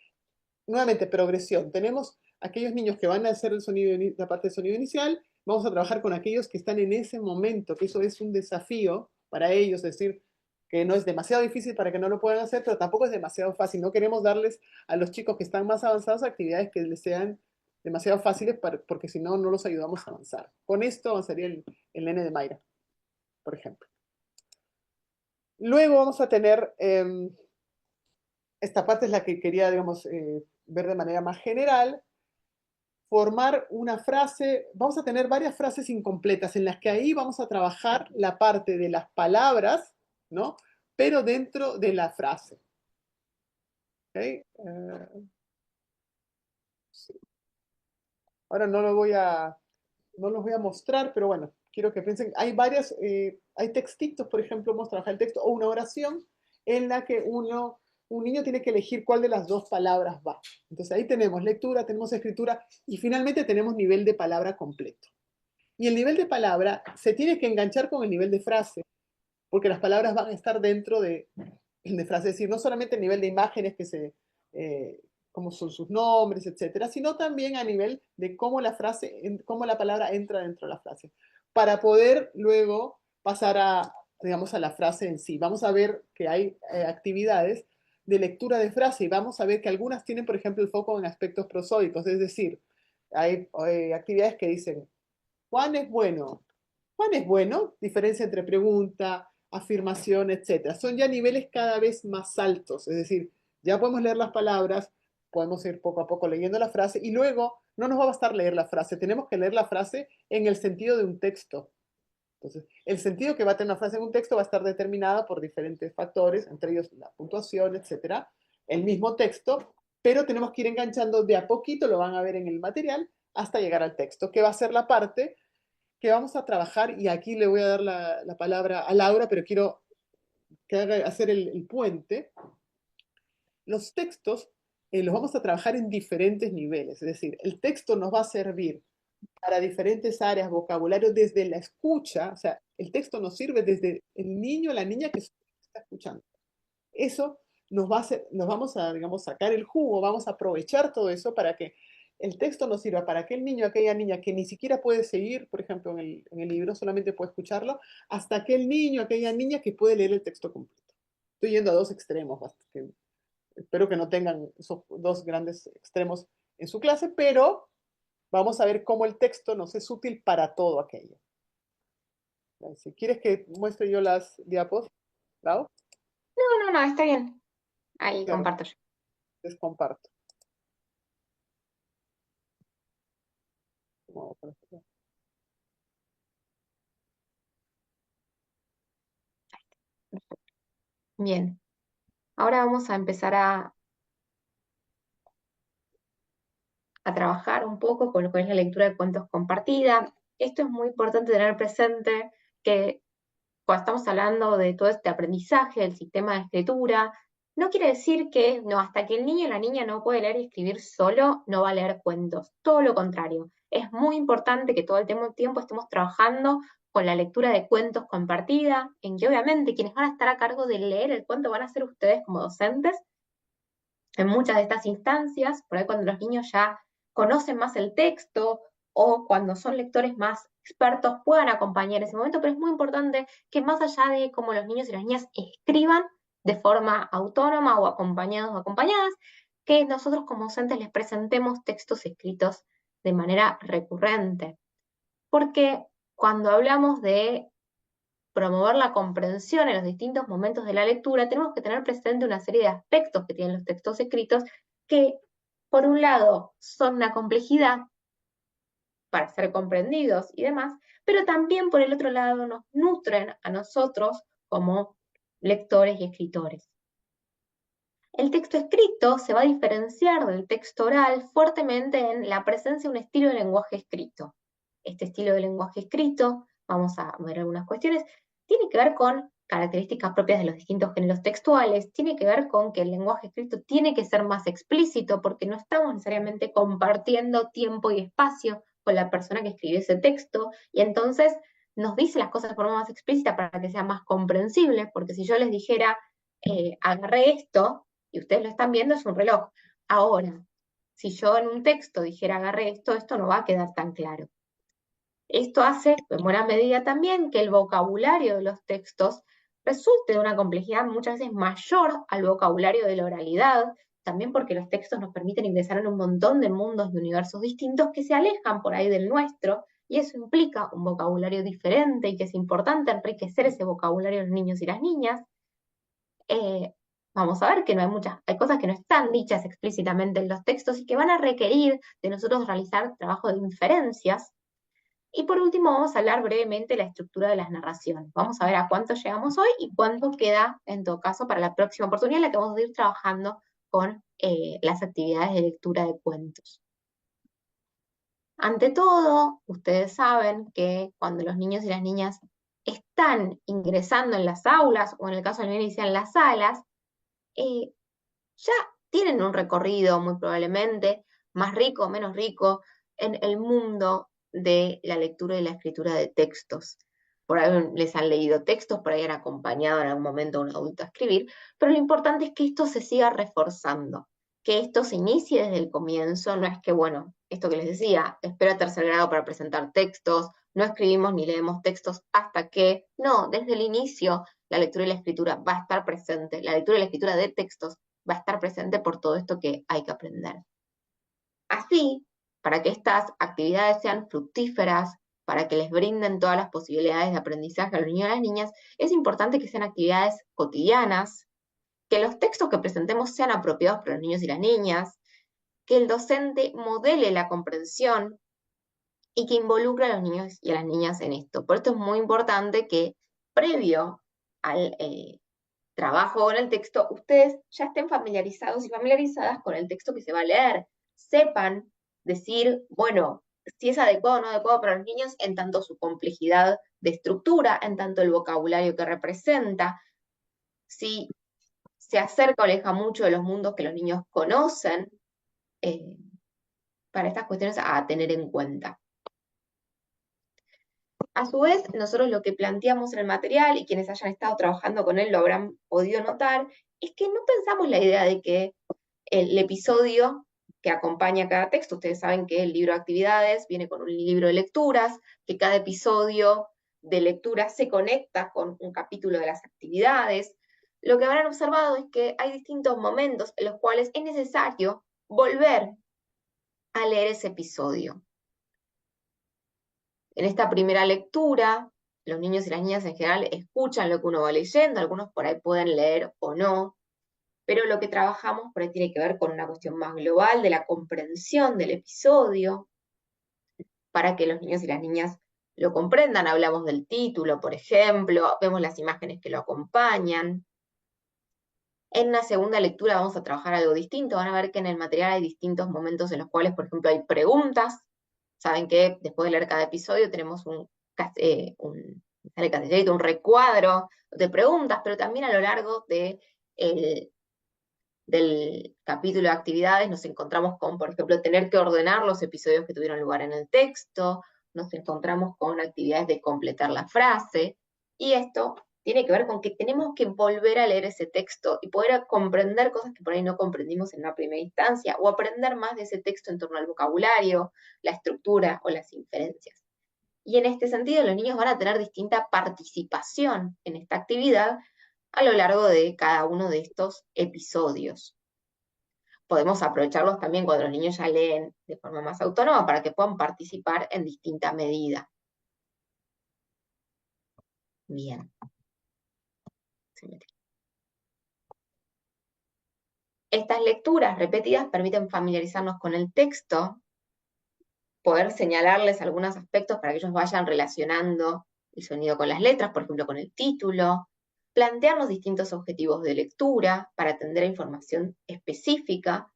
nuevamente, progresión. Tenemos aquellos niños que van a hacer la parte del sonido inicial. Vamos a trabajar con aquellos que están en ese momento, que eso es un desafío para ellos, es decir, que no es demasiado difícil para que no lo puedan hacer, pero tampoco es demasiado fácil. No queremos darles a los chicos que están más avanzados actividades que les sean demasiado fáciles porque si no, no los ayudamos a avanzar. Con esto avanzaría el nene de Mayra, por ejemplo. Luego vamos a tener, esta parte es la que quería, digamos, ver de manera más general, formar una frase, vamos a tener varias frases incompletas en las que ahí vamos a trabajar la parte de las palabras, ¿no? Pero dentro de la frase. ¿Okay? Sí. Ahora no los voy a mostrar, pero bueno, quiero que piensen, hay hay textitos, por ejemplo, vamos a trabajar el texto, o una oración en la que un niño tiene que elegir cuál de las dos palabras va. Entonces ahí tenemos lectura, tenemos escritura y finalmente tenemos nivel de palabra completo. Y el nivel de palabra se tiene que enganchar con el nivel de frase, porque las palabras van a estar dentro de frase. Es decir, no solamente el nivel de imágenes que cómo son sus nombres, etcétera, sino también a nivel de cómo la frase, cómo la palabra entra dentro de la frase, para poder luego pasar a, digamos, a la frase en sí. Vamos a ver que hay actividades de lectura de frase y vamos a ver que algunas tienen, por ejemplo, el foco en aspectos prosódicos, es decir, hay actividades que dicen, Juan es bueno. Juan es bueno, diferencia entre pregunta, afirmación, etcétera. Son ya niveles cada vez más altos, es decir, ya podemos leer las palabras, podemos ir poco a poco leyendo la frase y luego no nos va a bastar leer la frase, tenemos que leer la frase en el sentido de un texto. Entonces, el sentido que va a tener una frase en un texto va a estar determinada por diferentes factores, entre ellos la puntuación, etcétera, el mismo texto, pero tenemos que ir enganchando de a poquito, lo van a ver en el material, hasta llegar al texto, que va a ser la parte que vamos a trabajar, y aquí le voy a dar la palabra a Laura, pero quiero que haga hacer el puente. Los textos los vamos a trabajar en diferentes niveles, es decir, el texto nos va a servir para diferentes áreas, vocabulario, desde la escucha, o sea, el texto nos sirve desde el niño, la niña que está escuchando. Eso nos va a hacer, nos vamos a, digamos, sacar el jugo, vamos a aprovechar todo eso para que el texto nos sirva para aquel niño, aquella niña que ni siquiera puede seguir, por ejemplo, en el libro, solamente puede escucharlo, hasta aquel niño, aquella niña que puede leer el texto completo. Estoy yendo a dos extremos, que espero que no tengan esos dos grandes extremos en su clase, pero vamos a ver cómo el texto nos es útil para todo aquello. Si quieres que muestre yo las diapos, ¿Lau? No, está bien. Ahí Claro, comparto yo. les comparto. Bien. Ahora vamos a empezar a trabajar un poco con lo que es la lectura de cuentos compartida. Esto es muy importante tener presente que cuando estamos hablando de todo este aprendizaje del sistema de escritura, no quiere decir que no, hasta que el niño o la niña no puede leer y escribir solo, no va a leer cuentos. Todo lo contrario. Es muy importante que todo el tiempo estemos trabajando con la lectura de cuentos compartida, en que obviamente quienes van a estar a cargo de leer el cuento van a ser ustedes como docentes. En muchas de estas instancias, por ahí cuando los niños ya conocen más el texto o cuando son lectores más expertos puedan acompañar ese momento, pero es muy importante que más allá de cómo los niños y las niñas escriban de forma autónoma o acompañados o acompañadas, que nosotros como docentes les presentemos textos escritos de manera recurrente. Porque cuando hablamos de promover la comprensión en los distintos momentos de la lectura, tenemos que tener presente una serie de aspectos que tienen los textos escritos que, por un lado, son una complejidad para ser comprendidos y demás, pero también, por el otro lado, nos nutren a nosotros como lectores y escritores. El texto escrito se va a diferenciar del texto oral fuertemente en la presencia de un estilo de lenguaje escrito. Este estilo de lenguaje escrito, vamos a ver algunas cuestiones, tiene que ver con características propias de los distintos géneros textuales, tiene que ver con que el lenguaje escrito tiene que ser más explícito porque no estamos necesariamente compartiendo tiempo y espacio con la persona que escribe ese texto, y entonces nos dice las cosas de forma más explícita para que sea más comprensible, porque si yo les dijera, agarré esto, y ustedes lo están viendo, es un reloj. Ahora, si yo en un texto dijera agarré esto no va a quedar tan claro. Esto hace, en buena medida también, que el vocabulario de los textos resulte de una complejidad muchas veces mayor al vocabulario de la oralidad, también porque los textos nos permiten ingresar en un montón de mundos y universos distintos que se alejan por ahí del nuestro, y eso implica un vocabulario diferente y que es importante enriquecer ese vocabulario de los niños y las niñas. Vamos a ver que no hay cosas que no están dichas explícitamente en los textos y que van a requerir de nosotros realizar trabajo de inferencias. Y por último, vamos a hablar brevemente de la estructura de las narraciones. Vamos a ver a cuánto llegamos hoy y cuánto queda, en todo caso, para la próxima oportunidad en la que vamos a ir trabajando con las actividades de lectura de cuentos. Ante todo, ustedes saben que cuando los niños y las niñas están ingresando en las aulas, o en el caso de la niña en las salas, ya tienen un recorrido muy probablemente más rico o menos rico en el mundo de la lectura y la escritura de textos. Por ahí les han leído textos, por ahí han acompañado en algún momento a un adulto a escribir, pero lo importante es que esto se siga reforzando, que esto se inicie desde el comienzo, no es que, bueno, esto que les decía, espero a tercer grado para presentar textos, no escribimos ni leemos textos hasta que, no, desde el inicio la lectura y la escritura va a estar presente, la lectura y la escritura de textos va a estar presente por todo esto que hay que aprender. Así, para que estas actividades sean fructíferas, para que les brinden todas las posibilidades de aprendizaje a los niños y a las niñas, es importante que sean actividades cotidianas, que los textos que presentemos sean apropiados para los niños y las niñas, que el docente modele la comprensión y que involucre a los niños y a las niñas en esto. Por esto es muy importante que previo al trabajo con el texto, ustedes ya estén familiarizados y familiarizadas con el texto que se va a leer. Sepan decir, bueno, si es adecuado o no adecuado para los niños en tanto su complejidad de estructura, en tanto el vocabulario que representa, si se acerca o aleja mucho de los mundos que los niños conocen, para estas cuestiones a tener en cuenta. A su vez, nosotros lo que planteamos en el material, y quienes hayan estado trabajando con él lo habrán podido notar, es que no pensamos la idea de que el episodio que acompaña cada texto, ustedes saben que el libro de actividades viene con un libro de lecturas, que cada episodio de lectura se conecta con un capítulo de las actividades. Lo que habrán observado es que hay distintos momentos en los cuales es necesario volver a leer ese episodio. En esta primera lectura, los niños y las niñas en general escuchan lo que uno va leyendo, algunos por ahí pueden leer o no, pero lo que trabajamos por ahí tiene que ver con una cuestión más global de la comprensión del episodio, para que los niños y las niñas lo comprendan. Hablamos del título, por ejemplo, vemos las imágenes que lo acompañan. En una segunda lectura vamos a trabajar algo distinto, van a ver que en el material hay distintos momentos en los cuales, por ejemplo, hay preguntas. Saben que después de leer cada episodio tenemos un recuadro de preguntas, pero también a lo largo del capítulo de actividades nos encontramos con, por ejemplo, tener que ordenar los episodios que tuvieron lugar en el texto, nos encontramos con actividades de completar la frase, y esto tiene que ver con que tenemos que volver a leer ese texto y poder comprender cosas que por ahí no comprendimos en una primera instancia, o aprender más de ese texto en torno al vocabulario, la estructura o las inferencias. Y en este sentido, los niños van a tener distinta participación en esta actividad a lo largo de cada uno de estos episodios. Podemos aprovecharlos también cuando los niños ya leen de forma más autónoma para que puedan participar en distinta medida. Bien. Estas lecturas repetidas permiten familiarizarnos con el texto, poder señalarles algunos aspectos para que ellos vayan relacionando el sonido con las letras, por ejemplo con el título, plantearnos distintos objetivos de lectura para atender a información específica,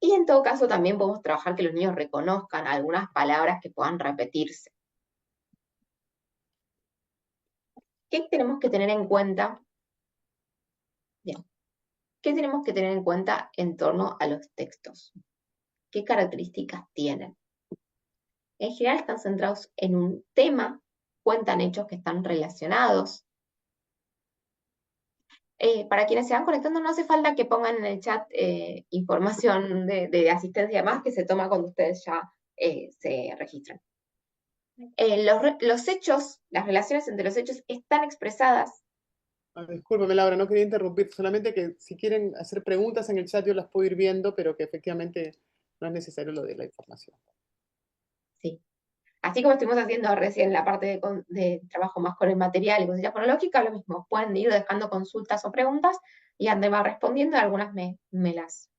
y en todo caso también podemos trabajar que los niños reconozcan algunas palabras que puedan repetirse. ¿Qué tenemos que tener en cuenta? Bien. ¿Qué tenemos que tener en cuenta en torno a los textos? ¿Qué características tienen? En general están centrados en un tema, cuentan hechos que están relacionados. Para quienes se van conectando, no hace falta que pongan en el chat información de asistencia y demás que se toma cuando ustedes ya se registran. Los hechos, las relaciones entre los hechos están expresadas. Discúlpame, Laura, no quería interrumpir, solamente que si quieren hacer preguntas en el chat yo las puedo ir viendo, pero que efectivamente no es necesario lo de la información. Sí. Así como estuvimos haciendo recién la parte de trabajo más con el material y con la fonológica, lo mismo, pueden ir dejando consultas o preguntas y André va respondiendo, algunas me las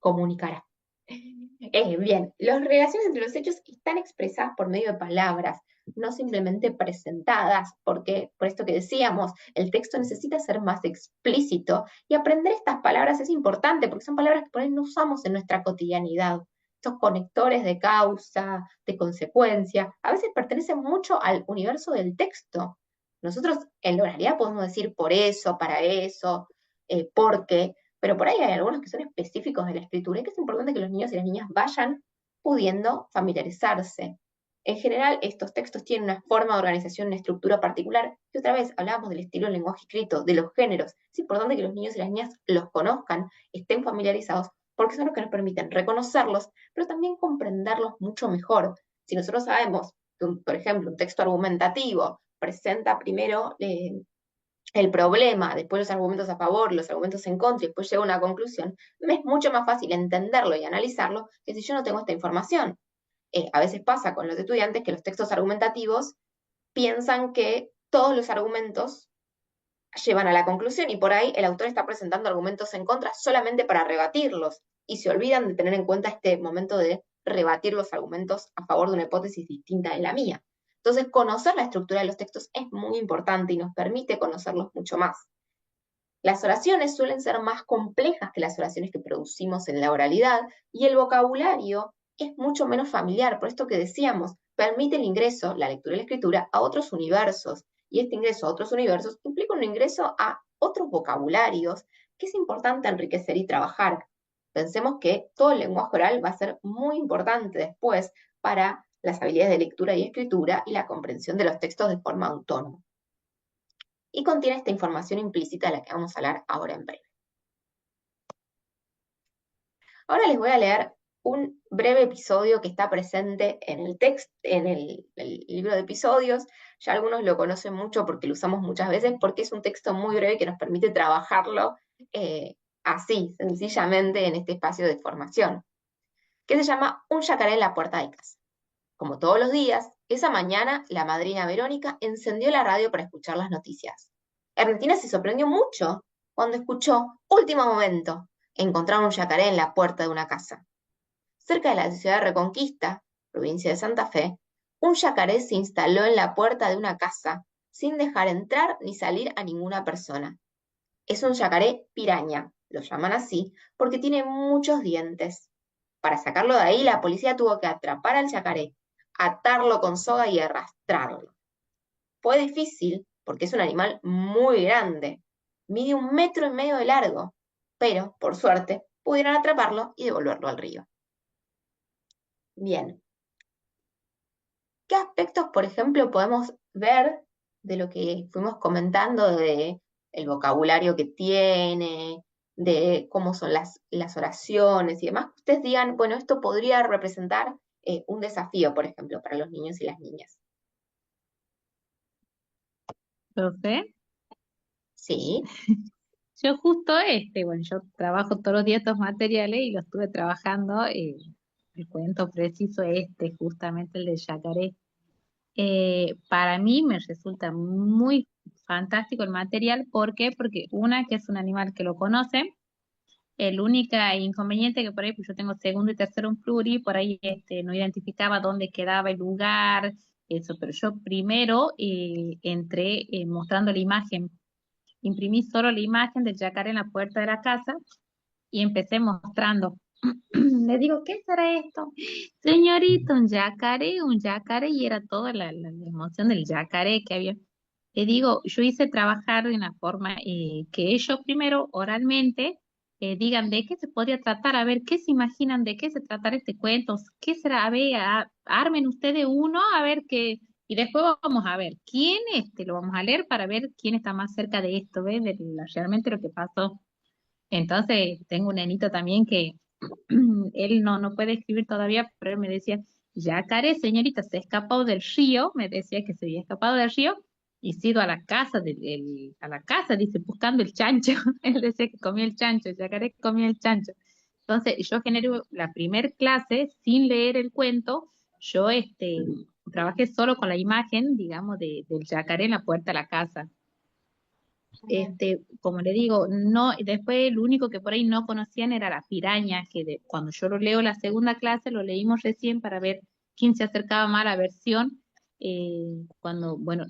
comunicará. Bien, las relaciones entre los hechos están expresadas por medio de palabras, no simplemente presentadas, porque por esto que decíamos, el texto necesita ser más explícito, y aprender estas palabras es importante, porque son palabras que por ahí no usamos en nuestra cotidianidad. Estos conectores de causa, de consecuencia, a veces pertenecen mucho al universo del texto. Nosotros en la oralidad podemos decir por eso, para eso, porque, pero por ahí hay algunos que son específicos de la escritura y que es importante que los niños y las niñas vayan pudiendo familiarizarse. En general, estos textos tienen una forma de organización, una estructura particular, y otra vez hablábamos del estilo del lenguaje escrito, de los géneros. Es importante que los niños y las niñas los conozcan, estén familiarizados, porque son los que nos permiten reconocerlos, pero también comprenderlos mucho mejor. Si nosotros sabemos que, por ejemplo, un texto argumentativo presenta primero el problema, después los argumentos a favor, los argumentos en contra, y después llega a una conclusión, me es mucho más fácil entenderlo y analizarlo que si yo no tengo esta información. A veces pasa con los estudiantes que los textos argumentativos piensan que todos los argumentos llevan a la conclusión y por ahí el autor está presentando argumentos en contra solamente para rebatirlos y se olvidan de tener en cuenta este momento de rebatir los argumentos a favor de una hipótesis distinta de la mía. Entonces, conocer la estructura de los textos es muy importante y nos permite conocerlos mucho más. Las oraciones suelen ser más complejas que las oraciones que producimos en la oralidad y el vocabulario es mucho menos familiar, por esto que decíamos, permite el ingreso, la lectura y la escritura, a otros universos. Y este ingreso a otros universos implica un ingreso a otros vocabularios que es importante enriquecer y trabajar. Pensemos que todo el lenguaje oral va a ser muy importante después para las habilidades de lectura y escritura y la comprensión de los textos de forma autónoma. Y contiene esta información implícita de la que vamos a hablar ahora en breve. Ahora les voy a leer un breve episodio que está presente en el texto, en el libro de episodios. Ya algunos lo conocen mucho porque lo usamos muchas veces, porque es un texto muy breve que nos permite trabajarlo así, sencillamente, en este espacio de formación, que se llama Un yacaré en la puerta de casa. Como todos los días, esa mañana la madrina Verónica encendió la radio para escuchar las noticias. Ernestina se sorprendió mucho cuando escuchó, último momento, encontraron un yacaré en la puerta de una casa. Cerca de la ciudad de Reconquista, provincia de Santa Fe, un yacaré se instaló en la puerta de una casa sin dejar entrar ni salir a ninguna persona. Es un yacaré piraña, lo llaman así, porque tiene muchos dientes. Para sacarlo de ahí, la policía tuvo que atrapar al yacaré, atarlo con soga y arrastrarlo. Fue difícil porque es un animal muy grande, mide 1,5 metros de largo, pero, por suerte, pudieron atraparlo y devolverlo al río. Bien. ¿Qué aspectos, por ejemplo, podemos ver de lo que fuimos comentando de el vocabulario que tiene, de cómo son las oraciones y demás? Ustedes digan, bueno, esto podría representar un desafío, por ejemplo, para los niños y las niñas. Profe, Sí, yo justo bueno, yo trabajo todos los días estos materiales y los estuve trabajando, el cuento preciso justamente el de yacaré. Para mí me resulta muy fantástico el material. ¿Por qué? Porque una, que es un animal que lo conocen. El único inconveniente que por ahí, pues yo tengo segundo y tercero en pluri, por ahí no identificaba dónde quedaba el lugar, eso, pero yo primero entré mostrando la imagen, imprimí solo la imagen del yacaré en la puerta de la casa y empecé mostrando. Le digo, ¿qué será esto? Señorita, un yacaré, y era toda la emoción del yacaré que había. Le digo, yo hice trabajar de una forma que ellos primero oralmente digan de qué se podría tratar, a ver qué se imaginan de qué se tratará este cuento, qué será, a ver, armen ustedes uno, a ver qué, y después vamos a ver quién lo vamos a leer para ver quién está más cerca de esto, ¿ves? Realmente lo que pasó. Entonces, tengo un nenito también que él no puede escribir todavía, pero él me decía, yacaré, señorita, se ha escapado del río, me decía que se había escapado del río y se ha ido a la casa, a la casa, dice, buscando el chancho. Él decía que comía el chancho, el yacaré comía el chancho. Entonces, yo generé la primer clase sin leer el cuento, yo trabajé solo con la imagen, digamos, del yacaré en la puerta de la casa. Como le digo, no, después el único que por ahí no conocían era la piraña, que cuando yo lo leo la segunda clase, lo leímos recién para ver quién se acercaba más a la versión, bueno,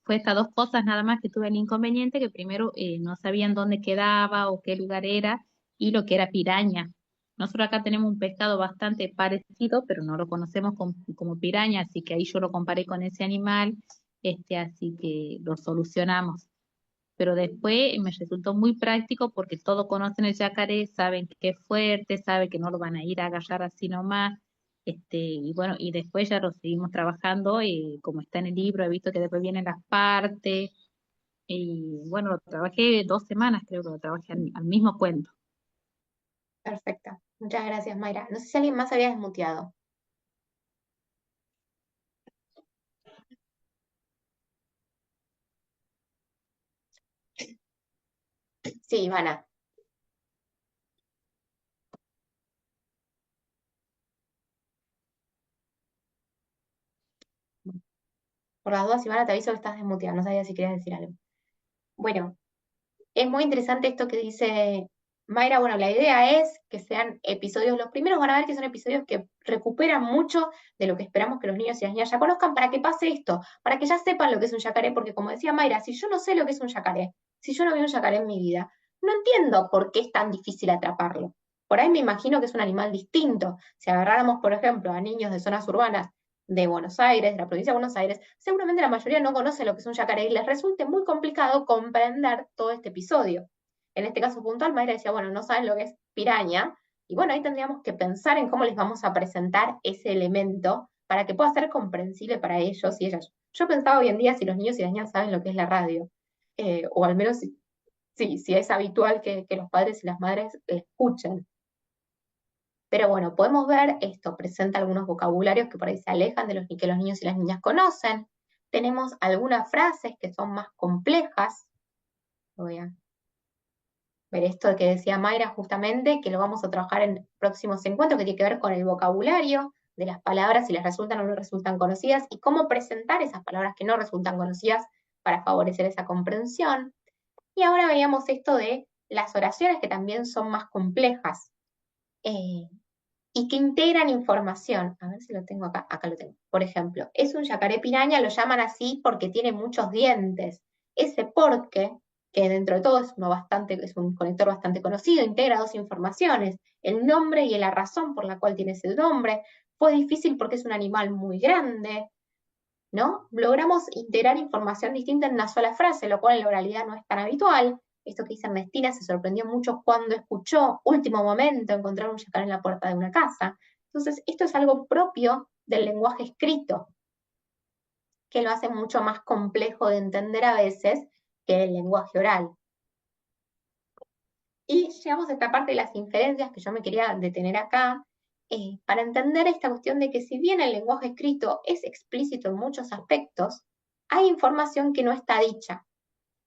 fue estas dos cosas nada más que tuve el inconveniente, que primero no sabían dónde quedaba o qué lugar era, y lo que era piraña. Nosotros acá tenemos un pescado bastante parecido, pero no lo conocemos como piraña, así que ahí yo lo comparé con ese animal, así que lo solucionamos, pero después me resultó muy práctico porque todos conocen el yacaré, saben que es fuerte, saben que no lo van a ir a agarrar así nomás, y bueno, y después ya lo seguimos trabajando, y como está en el libro, he visto que después vienen las partes, y bueno, lo trabajé 2 semanas, creo que lo trabajé al mismo cuento. Perfecto. Muchas gracias, Mayra. No sé si alguien más había desmuteado. Sí, Ivana. Por las dudas, Ivana, te aviso que estás desmuteada. No sabía si querías decir algo. Bueno, es muy interesante esto que dice Mayra. Bueno, la idea es que sean episodios, los primeros van a ver que son episodios que recuperan mucho de lo que esperamos que los niños y las niñas ya conozcan para que pase esto, para que ya sepan lo que es un yacaré, porque como decía Mayra, si yo no sé lo que es un yacaré, si yo no vi un yacaré en mi vida, no entiendo por qué es tan difícil atraparlo. Por ahí me imagino que es un animal distinto. Si agarráramos, por ejemplo, a niños de zonas urbanas de Buenos Aires, de la provincia de Buenos Aires, seguramente la mayoría no conoce lo que es un yacaré y les resulte muy complicado comprender todo este episodio. En este caso puntual, Mayra decía, bueno, no saben lo que es piraña, y bueno, ahí tendríamos que pensar en cómo les vamos a presentar ese elemento para que pueda ser comprensible para ellos y ellas. Yo pensaba hoy en día si los niños y las niñas saben lo que es la radio, o al menos si es habitual que los padres y las madres escuchen. Pero bueno, podemos ver, esto presenta algunos vocabularios que por ahí se alejan de los que los niños y las niñas conocen. Tenemos algunas frases que son más complejas. Voy a ver esto que decía Mayra justamente, que lo vamos a trabajar en próximos encuentros, que tiene que ver con el vocabulario de las palabras, si les resultan o no resultan conocidas, y cómo presentar esas palabras que no resultan conocidas para favorecer esa comprensión. Y ahora veíamos esto de las oraciones que también son más complejas. Y que integran información. A ver si lo tengo acá. Acá lo tengo. Por ejemplo, es un yacaré piraña, lo llaman así porque tiene muchos dientes. Ese porque, que dentro de todo es un conector bastante conocido, integra dos informaciones, el nombre y la razón por la cual tiene ese nombre. Fue difícil porque es un animal muy grande, ¿no? Logramos integrar información distinta en una sola frase, lo cual en la oralidad no es tan habitual. Esto que dice Ernestina se sorprendió mucho cuando escuchó, último momento, encontrar un yacaré en la puerta de una casa. Entonces, esto es algo propio del lenguaje escrito, que lo hace mucho más complejo de entender a veces que el lenguaje oral. Y llegamos a esta parte de las inferencias que yo me quería detener acá, para entender esta cuestión de que si bien el lenguaje escrito es explícito en muchos aspectos, hay información que no está dicha,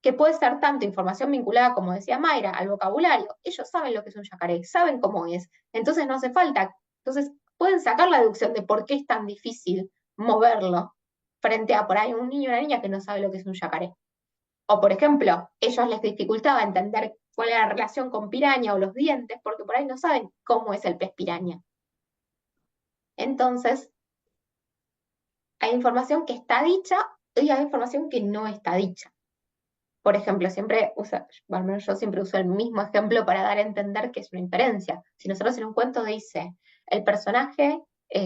que puede ser tanto información vinculada, como decía Mayra, al vocabulario. Ellos saben lo que es un yacaré, saben cómo es, entonces no hace falta. Entonces pueden sacar la deducción de por qué es tan difícil moverlo frente a por ahí un niño o una niña que no sabe lo que es un yacaré. O, por ejemplo, ellos les dificultaba entender cuál era la relación con piraña o los dientes, porque por ahí no saben cómo es el pez piraña. Entonces, hay información que está dicha y hay información que no está dicha. Por ejemplo, al menos yo siempre uso el mismo ejemplo para dar a entender que es una inferencia. Si nosotros en un cuento dice, el personaje,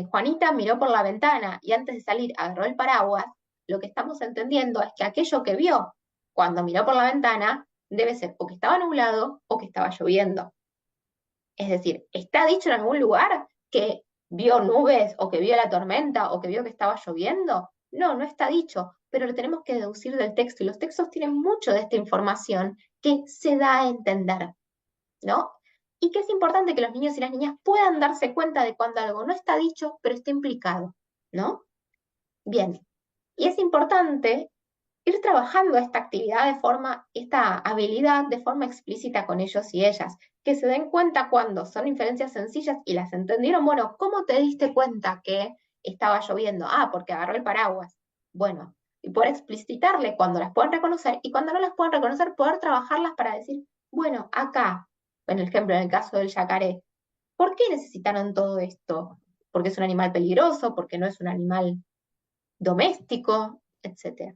Juanita miró por la ventana y antes de salir agarró el paraguas, lo que estamos entendiendo es que aquello que vio cuando miró por la ventana debe ser o que estaba nublado o que estaba lloviendo. Es decir, ¿está dicho en algún lugar que vio nubes o que vio la tormenta o que vio que estaba lloviendo? No, no está dicho, pero lo tenemos que deducir del texto y los textos tienen mucho de esta información que se da a entender, ¿no? Y que es importante que los niños y las niñas puedan darse cuenta de cuando algo no está dicho, pero está implicado, ¿no? Bien, y es importante ir trabajando esta actividad esta habilidad de forma explícita con ellos y ellas, que se den cuenta cuando son inferencias sencillas y las entendieron. Bueno, ¿cómo te diste cuenta que estaba lloviendo? Ah, porque agarró el paraguas. Bueno, y poder explicitarle cuando las puedan reconocer y cuando no las puedan reconocer, poder trabajarlas para decir, bueno, acá, en el ejemplo, en el caso del yacaré, ¿por qué necesitaron todo esto? ¿Porque es un animal peligroso? ¿Porque no es un animal doméstico? Etcétera.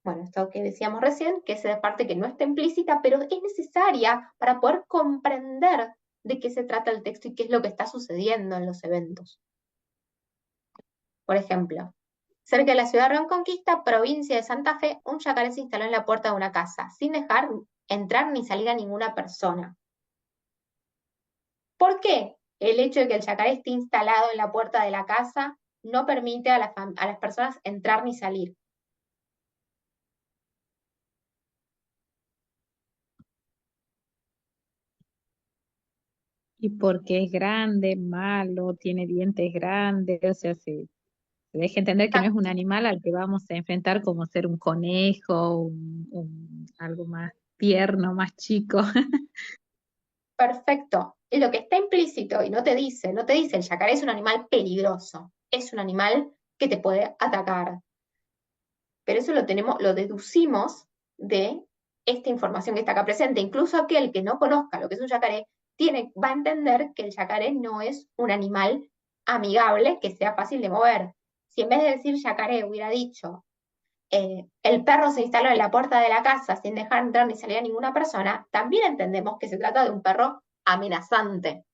Bueno, esto que decíamos recién, que es esa parte que no está implícita, pero es necesaria para poder comprender de qué se trata el texto y qué es lo que está sucediendo en los eventos. Por ejemplo, cerca de la ciudad de Reconquista, provincia de Santa Fe, un yacaré se instaló en la puerta de una casa, sin dejar entrar ni salir a ninguna persona. ¿Por qué el hecho de que el yacaré esté instalado en la puerta de la casa no permite a las personas entrar ni salir? Y porque es grande, malo, tiene dientes grandes, o sea, se deja entender que no es un animal al que vamos a enfrentar como ser un conejo, algo más tierno, más chico. Perfecto. Y lo que está implícito y no te dice el yacaré es un animal peligroso, es un animal que te puede atacar. Pero eso lo deducimos de esta información que está acá presente. Incluso aquel que no conozca lo que es un yacaré, va a entender que el yacaré no es un animal amigable que sea fácil de mover. Si en vez de decir yacaré hubiera dicho el perro se instaló en la puerta de la casa sin dejar entrar ni salir a ninguna persona, también entendemos que se trata de un perro amenazante,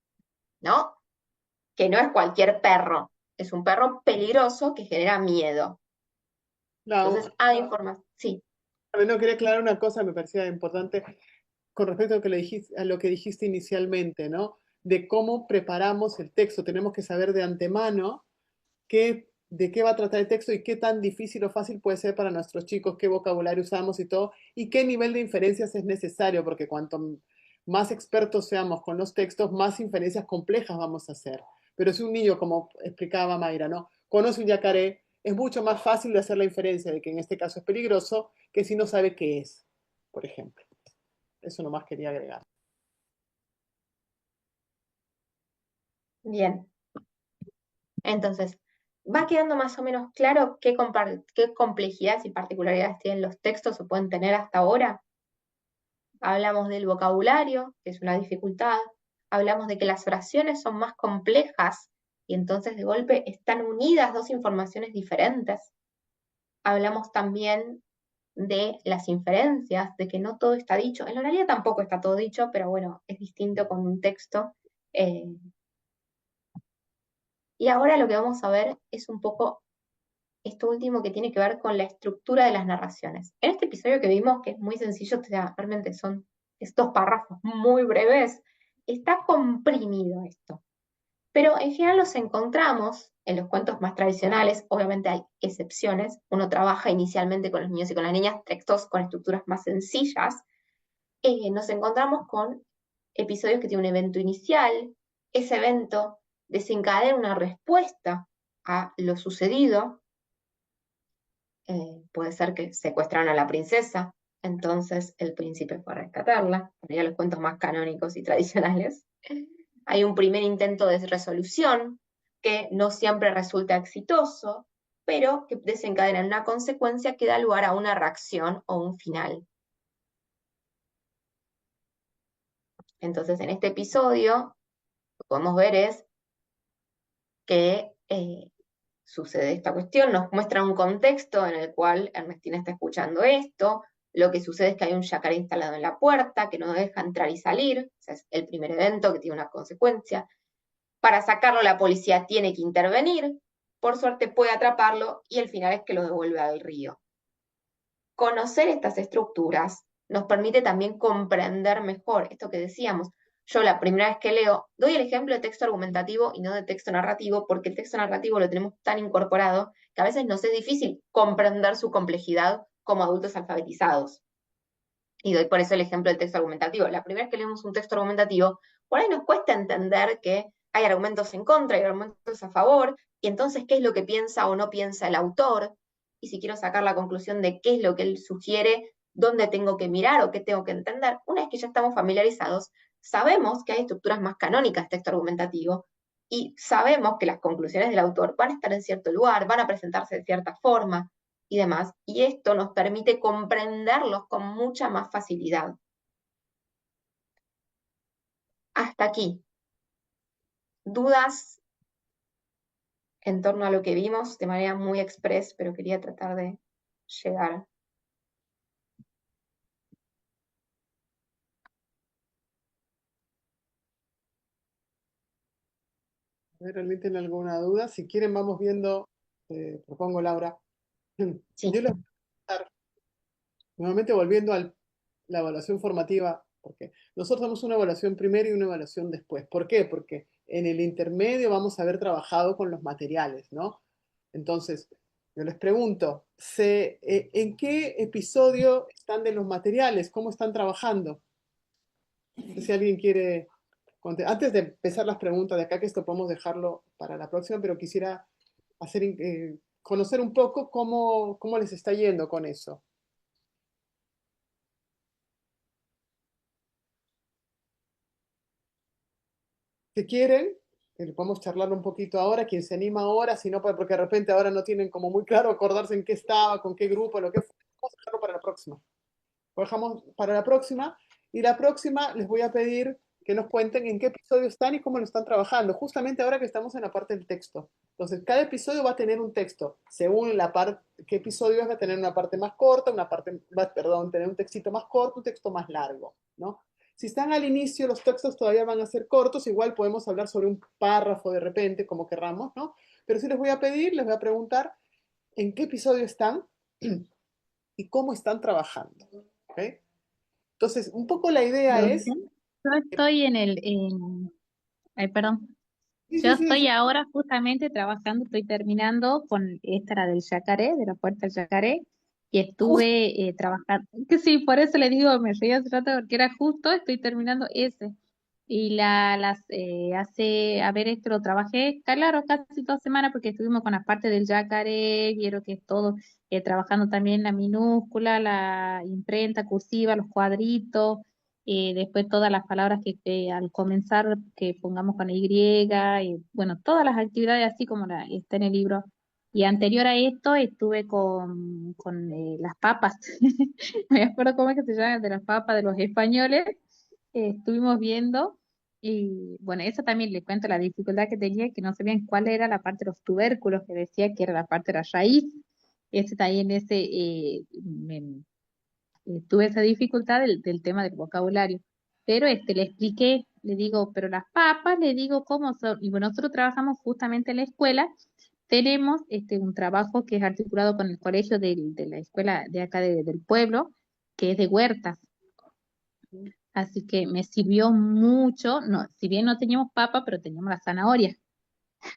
¿no? Que no es cualquier perro, es un perro peligroso que genera miedo. Entonces, información, sí. No, quería aclarar una cosa, me parecía importante con respecto a lo que dijiste inicialmente, ¿no? De cómo preparamos el texto. Tenemos que saber de antemano de qué va a tratar el texto y qué tan difícil o fácil puede ser para nuestros chicos, qué vocabulario usamos y todo, y qué nivel de inferencias es necesario, porque cuanto más expertos seamos con los textos, más inferencias complejas vamos a hacer. Pero si un niño, como explicaba Mayra, ¿no? Conoce un yacaré, es mucho más fácil de hacer la inferencia de que en este caso es peligroso que si no sabe qué es, por ejemplo. Eso nomás quería agregar. Bien. Entonces, va quedando más o menos claro qué complejidades y particularidades tienen los textos o pueden tener hasta ahora. Hablamos del vocabulario, que es una dificultad. Hablamos de que las oraciones son más complejas y entonces de golpe están unidas dos informaciones diferentes. Hablamos también de las inferencias, de que no todo está dicho. En la oralidad tampoco está todo dicho, pero bueno, es distinto con un texto. Y ahora lo que vamos a ver es un poco esto último que tiene que ver con la estructura de las narraciones. En este episodio que vimos, que es muy sencillo, o sea, realmente son estos párrafos muy breves, está comprimido esto. Pero en general los encontramos en los cuentos más tradicionales, obviamente hay excepciones, uno trabaja inicialmente con los niños y con las niñas textos con estructuras más sencillas, nos encontramos con episodios que tienen un evento inicial, ese evento desencadena una respuesta a lo sucedido, puede ser que secuestraron a la princesa, entonces el príncipe fue a rescatarla, serían los cuentos más canónicos y tradicionales. Hay un primer intento de resolución que no siempre resulta exitoso, pero que desencadena una consecuencia que da lugar a una reacción o un final. Entonces, en este episodio, lo que podemos ver es que sucede esta cuestión, nos muestra un contexto en el cual Ernestina está escuchando esto, lo que sucede es que hay un yacaré instalado en la puerta que no deja entrar y salir, o sea, es el primer evento que tiene una consecuencia. Para sacarlo la policía tiene que intervenir, por suerte puede atraparlo y el final es que lo devuelve al río. Conocer estas estructuras nos permite también comprender mejor esto que decíamos. Yo la primera vez que leo, doy el ejemplo de texto argumentativo y no de texto narrativo, porque el texto narrativo lo tenemos tan incorporado que a veces nos es difícil comprender su complejidad como adultos alfabetizados. Y doy por eso el ejemplo del texto argumentativo. La primera vez que leemos un texto argumentativo, por ahí nos cuesta entender que hay argumentos en contra, hay argumentos a favor, y entonces qué es lo que piensa o no piensa el autor, y si quiero sacar la conclusión de qué es lo que él sugiere, dónde tengo que mirar o qué tengo que entender. Una vez que ya estamos familiarizados, sabemos que hay estructuras más canónicas de texto argumentativo, y sabemos que las conclusiones del autor van a estar en cierto lugar, van a presentarse de cierta forma, y demás, y esto nos permite comprenderlos con mucha más facilidad. Hasta aquí. ¿Dudas en torno a lo que vimos de manera muy express, pero quería tratar de llegar? ¿Realmente tienen alguna duda? Si quieren, vamos viendo, propongo Laura. Sí. Yo les voy a contar, nuevamente volviendo a la evaluación formativa, porque nosotros damos una evaluación primero y una evaluación después. ¿Por qué? Porque en el intermedio vamos a haber trabajado con los materiales, ¿no? Entonces, yo les pregunto, ¿en qué episodio están de los materiales? ¿Cómo están trabajando? No sé si alguien quiere Antes de empezar las preguntas de acá, que esto podemos dejarlo para la próxima, pero quisiera conocer un poco cómo les está yendo con eso. Si quieren, podemos charlarlo un poquito ahora, quien se anima ahora, si no, porque de repente ahora no tienen como muy claro acordarse en qué estaba, con qué grupo, lo que fue. Vamos a dejarlo para la próxima. Lo dejamos para la próxima, y la próxima les voy a pedir que nos cuenten en qué episodio están y cómo lo están trabajando, justamente ahora que estamos en la parte del texto. Entonces, cada episodio va a tener un texto. Según la parte, qué episodio va a tener una parte más corta, tener un textito más corto, un texto más largo, ¿no? Si están al inicio, los textos todavía van a ser cortos, igual podemos hablar sobre un párrafo de repente, como querramos, ¿no? Pero sí les voy a pedir, les voy a preguntar en qué episodio están y cómo están trabajando, ¿ok? Entonces, un poco la idea es... Yo estoy ay, perdón. Yo estoy ahora justamente trabajando, estoy terminando con esta, la del yacaré, de la puerta del yacaré, y estuve trabajando, que sí, por eso le digo, me reí hace rato porque era justo, estoy terminando ese. Y a ver, esto lo trabajé, claro, casi 2 semanas porque estuvimos con la parte del yacaré, quiero que es todo, trabajando también la minúscula, la imprenta cursiva, los cuadritos, después todas las palabras que al comenzar que pongamos con Y, y bueno, todas las actividades así como está en el libro. Y anterior a esto estuve con las papas, me acuerdo cómo es que se llama, de las papas de los españoles, estuvimos viendo, y bueno, eso también le cuento la dificultad que tenía, que no sabían cuál era la parte de los tubérculos, que decía que era la parte de la raíz. Ese también, tuve esa dificultad del tema del vocabulario. Pero le expliqué, le digo, pero las papas, le digo cómo son. Y bueno, nosotros trabajamos justamente en la escuela, tenemos un trabajo que es articulado con el colegio de la escuela de acá del pueblo, que es de huertas. Así que me sirvió mucho, no, si bien no teníamos papa, pero teníamos la zanahoria.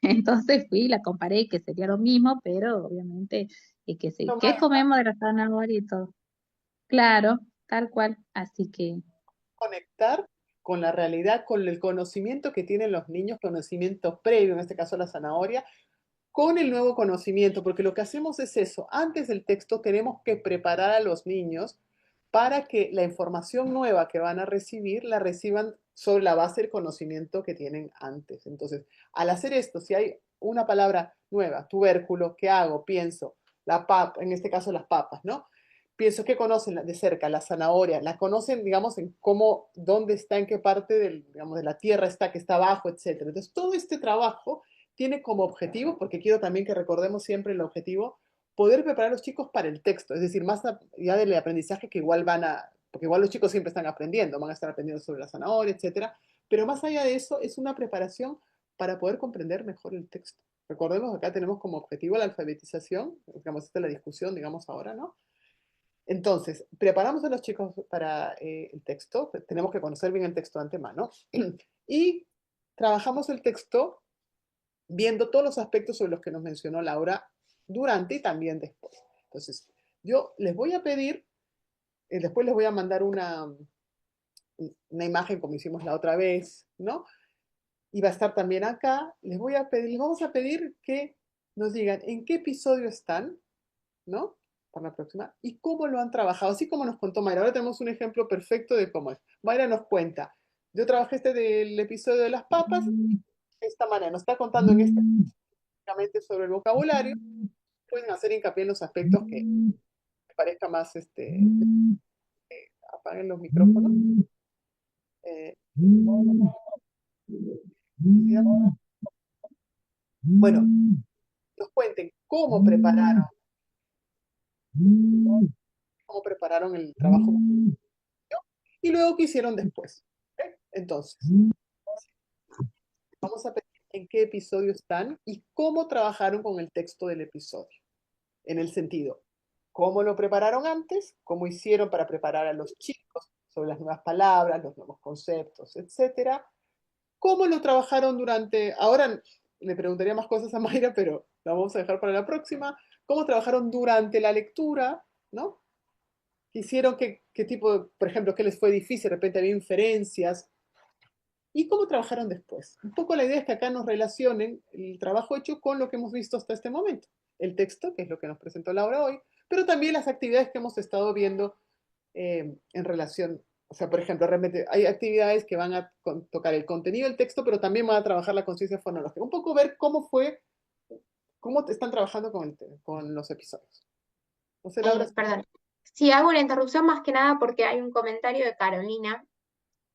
Entonces fui y la comparé, que sería lo mismo, pero obviamente, ¿qué comemos de la zanahoria y todo? Claro, tal cual. Así que Conectar con la realidad, con el conocimiento que tienen los niños, conocimiento previo, en este caso la zanahoria, con el nuevo conocimiento, porque lo que hacemos es eso. Antes del texto tenemos que preparar a los niños para que la información nueva que van a recibir la reciban sobre la base del conocimiento que tienen antes. Entonces, al hacer esto, si hay una palabra nueva, tubérculo, ¿qué hago? Pienso, la papa, en este caso las papas, ¿no? Pienso que conocen de cerca la zanahoria, la conocen, digamos, en cómo, dónde está, en qué parte digamos, de la tierra está, que está abajo, etc. Entonces, todo este trabajo tiene como objetivo, porque quiero también que recordemos siempre el objetivo, poder preparar a los chicos para el texto, es decir, más allá del aprendizaje que igual porque igual los chicos siempre están aprendiendo, van a estar aprendiendo sobre la zanahoria, etcétera, pero más allá de eso es una preparación para poder comprender mejor el texto. Recordemos que acá tenemos como objetivo la alfabetización, digamos, esta es la discusión, digamos, ahora, ¿no? Entonces, preparamos a los chicos para el texto, tenemos que conocer bien el texto de antemano, y trabajamos el texto viendo todos los aspectos sobre los que nos mencionó Laura durante y también después. Entonces, yo les voy a pedir, después les voy a mandar una imagen como hicimos la otra vez, ¿no? Y va a estar también acá. Les vamos a pedir que nos digan en qué episodio están, ¿no? Para la próxima, y cómo lo han trabajado, así como nos contó Mayra. Ahora tenemos un ejemplo perfecto de cómo es. Mayra nos cuenta, yo trabajé del episodio de las papas, de esta manera, nos está contando específicamente sobre el vocabulario, pueden hacer hincapié en los aspectos que parezca más, apaguen los micrófonos. Bueno, nos cuenten cómo prepararon el trabajo y luego qué hicieron después. ¿Okay? Entonces, vamos a ver en qué episodio están y cómo trabajaron con el texto del episodio. En el sentido, cómo lo prepararon antes, cómo hicieron para preparar a los chicos sobre las nuevas palabras, los nuevos conceptos, etcétera. Cómo lo trabajaron ahora le preguntaría más cosas a Mayra, pero la vamos a dejar para la próxima. Cómo trabajaron durante la lectura, ¿no? ¿Qué hicieron? ¿Qué tipo, por ejemplo, qué les fue difícil? De repente había inferencias. y cómo trabajaron después. Un poco la idea es que acá nos relacionen el trabajo hecho con lo que hemos visto hasta este momento. El texto, que es lo que nos presentó Laura hoy, pero también las actividades que hemos estado viendo en relación, o sea, por ejemplo, realmente hay actividades que van a tocar el contenido del texto, pero también van a trabajar la conciencia fonológica. Un poco ver cómo están trabajando con los episodios. No sé, Laura. Perdón. Sí, hago una interrupción más que nada porque hay un comentario de Carolina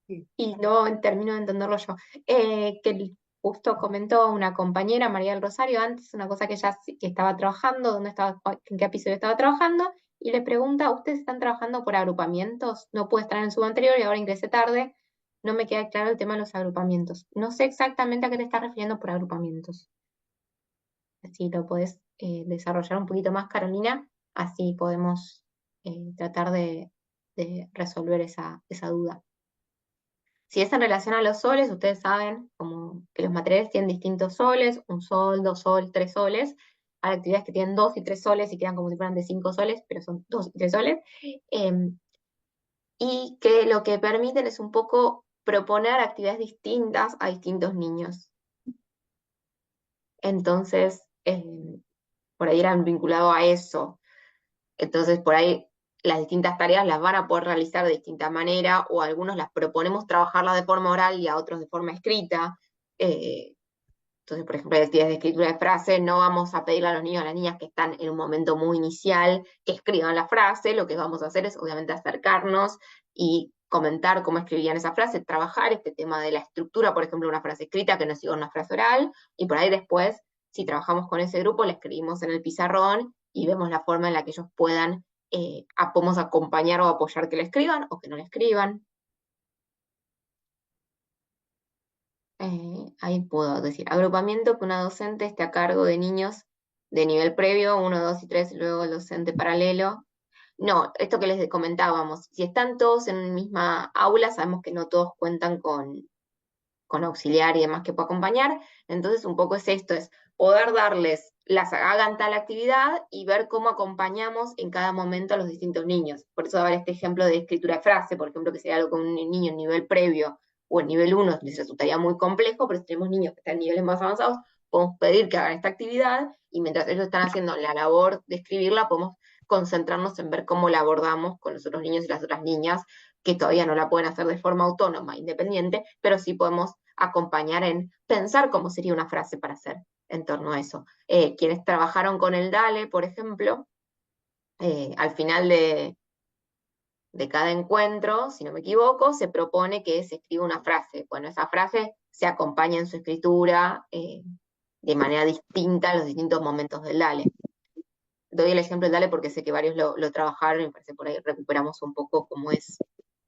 Sí. y no termino de entenderlo yo, que justo comentó una compañera, María del Rosario, antes, una cosa que ella que estaba trabajando, en qué episodio estaba trabajando, y le pregunta, ¿ustedes están trabajando por agrupamientos? No pude estar en el sub anterior y ahora ingresé tarde, no me queda claro el tema de los agrupamientos. No sé exactamente a qué te estás refiriendo por agrupamientos. Si lo podés desarrollar un poquito más, Carolina, así podemos tratar de resolver esa duda. Si es en relación a los soles, ustedes saben como que los materiales tienen distintos soles, un sol, 2 soles, 3 soles. Hay actividades que tienen 2 y 3 soles y quedan como si fueran de 5 soles, pero son 2 y 3 soles. Y que lo que permiten es un poco proponer actividades distintas a distintos niños. Entonces, por ahí eran vinculado a eso. Entonces, por ahí las distintas tareas las van a poder realizar de distinta manera, o algunos las proponemos trabajarlas de forma oral y a otros de forma escrita. Entonces, por ejemplo, actividades de escritura de frase, no vamos a pedirle a los niños y a las niñas que están en un momento muy inicial que escriban la frase, lo que vamos a hacer es obviamente acercarnos y comentar cómo escribían esa frase, trabajar este tema de la estructura, por ejemplo, una frase escrita que no siga una frase oral, y por ahí después, si trabajamos con ese grupo, la escribimos en el pizarrón y vemos la forma en la que ellos puedan, podemos acompañar o apoyar que la escriban o que no la escriban. Ahí puedo decir, agrupamiento que una docente esté a cargo de niños de nivel previo, 1, 2 y 3, y luego el docente paralelo. No, esto que les comentábamos, si están todos en una misma aula, sabemos que no todos cuentan con auxiliar y demás que pueda acompañar, entonces un poco es esto, es poder darles, hagan tal actividad y ver cómo acompañamos en cada momento a los distintos niños. Por eso dar este ejemplo de escritura de frase, por ejemplo, que sería algo con un niño en nivel previo o en nivel 1 les resultaría muy complejo, pero si tenemos niños que están en niveles más avanzados, podemos pedir que hagan esta actividad y mientras ellos están haciendo la labor de escribirla, podemos concentrarnos en ver cómo la abordamos con los otros niños y las otras niñas que todavía no la pueden hacer de forma autónoma, independiente, pero sí podemos acompañar en pensar cómo sería una frase para hacer en torno a eso. Quienes trabajaron con el DALE, por ejemplo, al final de cada encuentro, si no me equivoco, se propone que se escriba una frase. Bueno, esa frase se acompaña en su escritura de manera distinta en los distintos momentos del DALE. Doy el ejemplo del DALE porque sé que varios lo trabajaron y me parece por ahí recuperamos un poco cómo es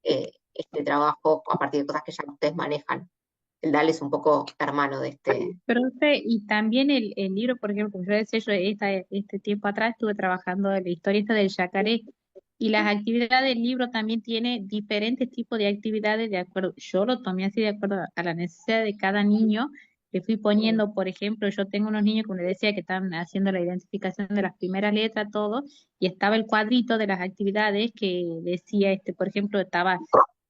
este trabajo a partir de cosas que ya ustedes manejan. El DALE es un poco hermano de este. Pero y también el libro, por ejemplo, como yo decía, yo este tiempo atrás estuve trabajando en la historia esta del yacaré, y las actividades del libro también tiene diferentes tipos de actividades de acuerdo, yo lo tomé así de acuerdo a la necesidad de cada niño, le fui poniendo, por ejemplo, yo tengo unos niños, como les decía, que están haciendo la identificación de las primeras letras, todo, y estaba el cuadrito de las actividades que decía, por ejemplo, estaba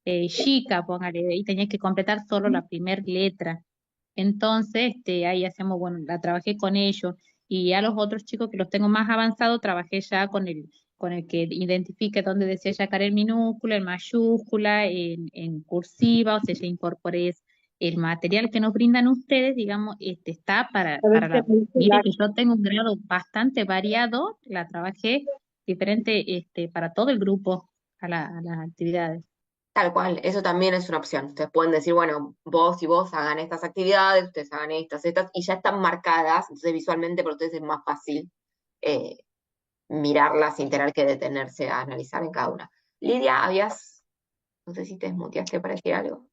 chica, póngale, y tenía que completar solo la primera letra. Entonces, ahí hacemos, bueno, la trabajé con ellos, y a los otros chicos que los tengo más avanzados, trabajé ya con el que identifique dónde decía sacar el minúscula, en mayúscula, en cursiva, o sea, ya incorporé el material que nos brindan ustedes, digamos, está mire que yo tengo un grado bastante variado, la trabajé diferente, para todo el grupo, a las actividades. Tal cual, eso también es una opción. Ustedes pueden decir, bueno, vos y vos hagan estas actividades, ustedes hagan estas, y ya están marcadas, entonces visualmente para ustedes es más fácil eh, mirarlas sin tener que detenerse a analizar en cada una. Lidia, no sé si te desmuteaste para decir algo.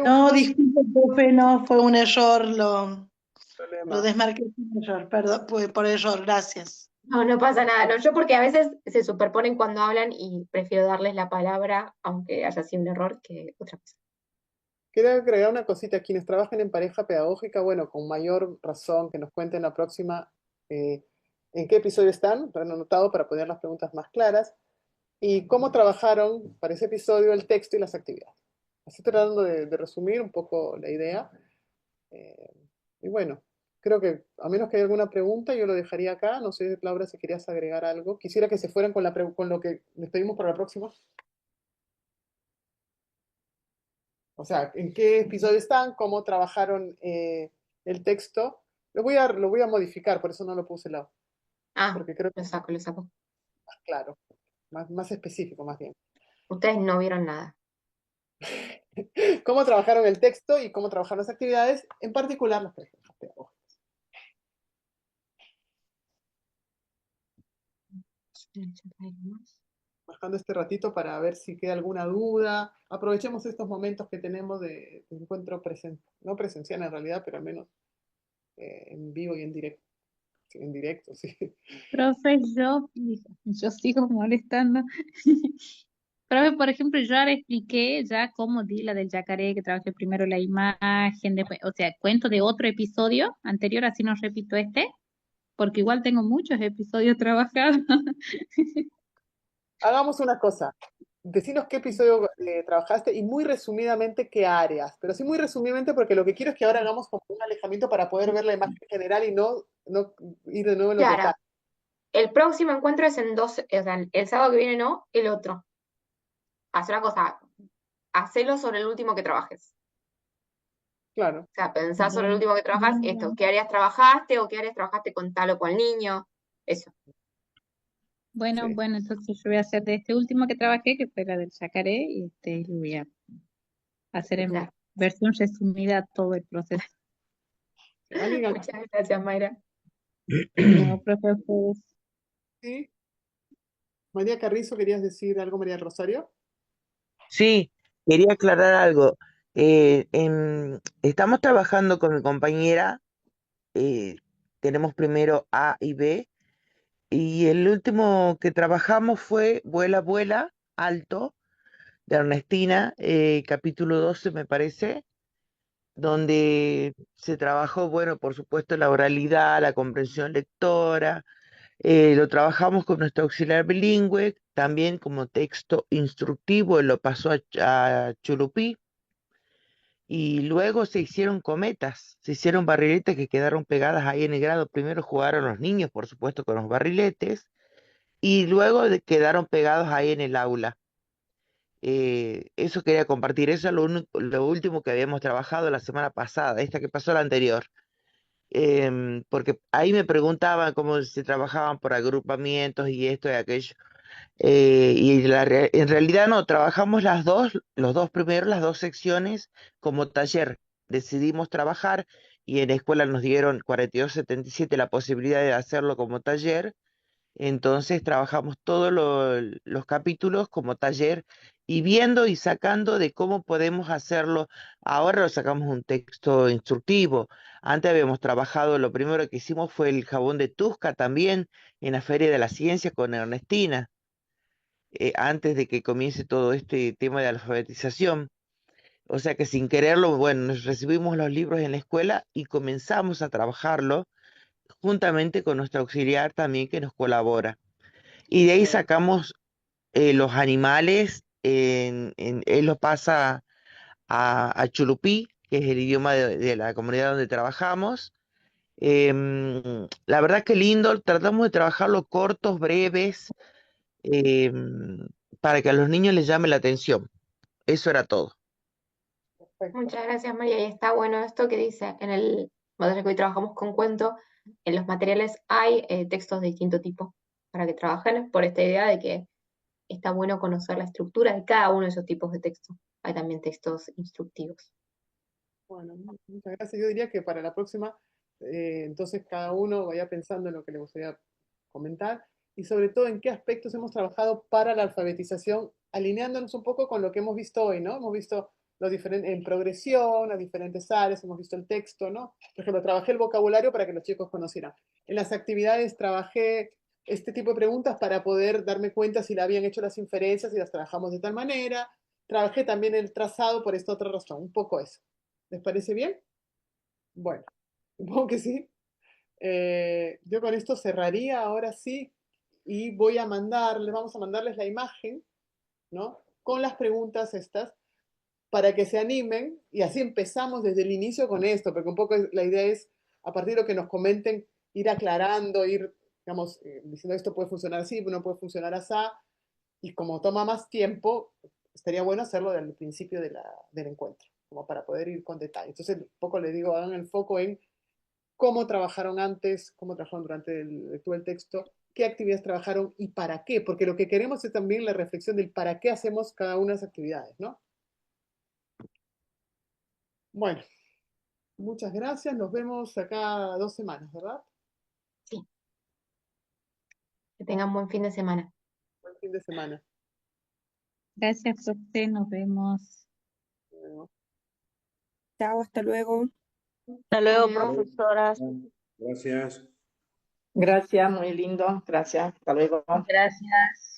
No, disculpe, profe, no, fue un error, lo desmarqué por error, perdón, por error, gracias. No pasa nada, no, yo porque a veces se superponen cuando hablan y prefiero darles la palabra, aunque haya sido un error, que otra cosa. Quiero agregar una cosita. Quienes trabajan en pareja pedagógica, bueno, con mayor razón que nos cuenten la próxima en qué episodio están, lo han anotado para poner las preguntas más claras. y cómo trabajaron para ese episodio el texto y las actividades. Así tratando de resumir un poco la idea. Eh, y bueno, creo que a menos que haya alguna pregunta, yo lo dejaría acá. No sé, Laura, si querías agregar algo. Quisiera que se fueran con lo que les pedimos para la próxima. O sea, ¿en qué episodio están? ¿Cómo trabajaron el texto? Lo voy a modificar, por eso no lo puse lado. Ah, Porque creo que lo es saco, lo saco. más claro, más específico, más bien. Ustedes no vieron nada. Cómo trabajaron el texto y cómo trabajaron las actividades, en particular las preguntas pedagógicas. Bajando este ratito para ver si queda alguna duda. Aprovechemos estos momentos que tenemos de encuentro no presencial en realidad, pero al menos en vivo y en directo. Sí, en directo, sí. Profe, yo sigo molestando. Profe, por ejemplo, yo ahora expliqué ya cómo di la del yacaré, que trabajé primero la imagen, después, o sea, cuento de otro episodio anterior, así no repito este, porque igual tengo muchos episodios trabajados. Hagamos una cosa. Decinos qué episodio trabajaste y muy resumidamente qué áreas. Pero sí muy resumidamente porque lo que quiero es que ahora hagamos como un alejamiento para poder ver la imagen general y no ir de nuevo en los Claro, detalles. el próximo encuentro es en o sea, el sábado que viene no, el otro. Haz una cosa, hacelo sobre el último que trabajes. Claro. O sea, pensá sobre el Bueno, último que trabajas, esto, qué áreas trabajaste o qué áreas trabajaste con tal o cual niño. Eso. bueno, Sí. bueno, entonces yo voy a hacer de este último que trabajé, que fue la del yacaré, y lo voy a hacer en Claro. versión resumida todo el proceso. ¿Alguien? Muchas gracias, Mayra. No, profe, pues, Sí. María Carrizo, ¿querías decir algo, María Rosario? Sí, quería aclarar algo. Estamos trabajando con mi compañera, eh, tenemos primero A y B, y el último que trabajamos fue Vuela, vuela, alto, de Ernestina, capítulo 12 me parece, donde se trabajó, bueno, por supuesto, la oralidad, la comprensión lectora, lo trabajamos con nuestro auxiliar bilingüe, también como texto instructivo, él lo pasó a Chulupí. Y luego se hicieron cometas, se hicieron barriletes que quedaron pegadas ahí en el grado. Primero jugaron los niños, por supuesto, con los barriletes, y luego quedaron pegados ahí en el aula. Eso quería compartir, eso es lo último que habíamos trabajado la semana pasada, esta que pasó la anterior. Porque ahí me preguntaban cómo se trabajaban por agrupamientos y esto y aquello. En realidad no, trabajamos los dos primeros, las dos secciones como taller. Decidimos trabajar y en la escuela nos dieron 4277 la posibilidad de hacerlo como taller. Entonces trabajamos todos los capítulos como taller y viendo y sacando de cómo podemos hacerlo. Ahora lo sacamos un texto instructivo. Antes habíamos trabajado, lo primero que hicimos fue el jabón de Tusca también en la Feria de la Ciencia con Ernestina, antes de que comience todo este tema de alfabetización. O sea que sin quererlo, bueno, nos recibimos los libros en la escuela y comenzamos a trabajarlo juntamente con nuestro auxiliar también que nos colabora. Y de ahí sacamos los animales, él los pasa a Chulupí, que es el idioma de la comunidad donde trabajamos. La verdad que lindo, tratamos de trabajarlo cortos, breves, em, para que a los niños les llame la atención. Eso era todo. Perfecto. Muchas gracias, María. Y está bueno esto que dice en el material que hoy trabajamos con cuento. En los materiales hay textos de distinto tipo para que trabajen por esta idea de que está bueno conocer la estructura de cada uno de esos tipos de textos. Hay también textos instructivos. Bueno, muchas gracias. Yo diría que para la próxima, entonces cada uno vaya pensando en lo que le gustaría comentar y sobre todo en qué aspectos hemos trabajado para la alfabetización, alineándonos un poco con lo que hemos visto hoy, ¿no? Hemos visto lo diferente en progresión, las diferentes áreas, hemos visto el texto, ¿no? Por ejemplo, trabajé el vocabulario para que los chicos conocieran. En las actividades trabajé este tipo de preguntas para poder darme cuenta si le habían hecho las inferencias y las trabajamos de tal manera. Trabajé también el trazado por esta otra razón, un poco eso. ¿Les parece bien? Bueno, supongo que sí. Yo con esto cerraría ahora sí. y vamos a mandarles la imagen, ¿no? Con las preguntas estas, para que se animen, y así empezamos desde el inicio con esto, porque un poco la idea es, a partir de lo que nos comenten, ir aclarando, ir, digamos, diciendo esto puede funcionar así, no puede funcionar así, y como toma más tiempo, estaría bueno hacerlo desde el principio del encuentro, como para poder ir con detalle. Entonces, un poco les digo, hagan el foco en cómo trabajaron antes, cómo trabajaron durante todo el texto, qué actividades trabajaron y para qué, porque lo que queremos es también la reflexión del para qué hacemos cada una de las actividades, ¿no? Bueno, muchas gracias, nos vemos acá 2 semanas, ¿verdad? Sí. Que tengan buen fin de semana. Buen fin de semana. Gracias, profe, nos vemos. Chao, hasta luego. Hasta luego, Adiós. profesoras. Gracias. Gracias, muy lindo. Gracias. Hasta luego. Gracias.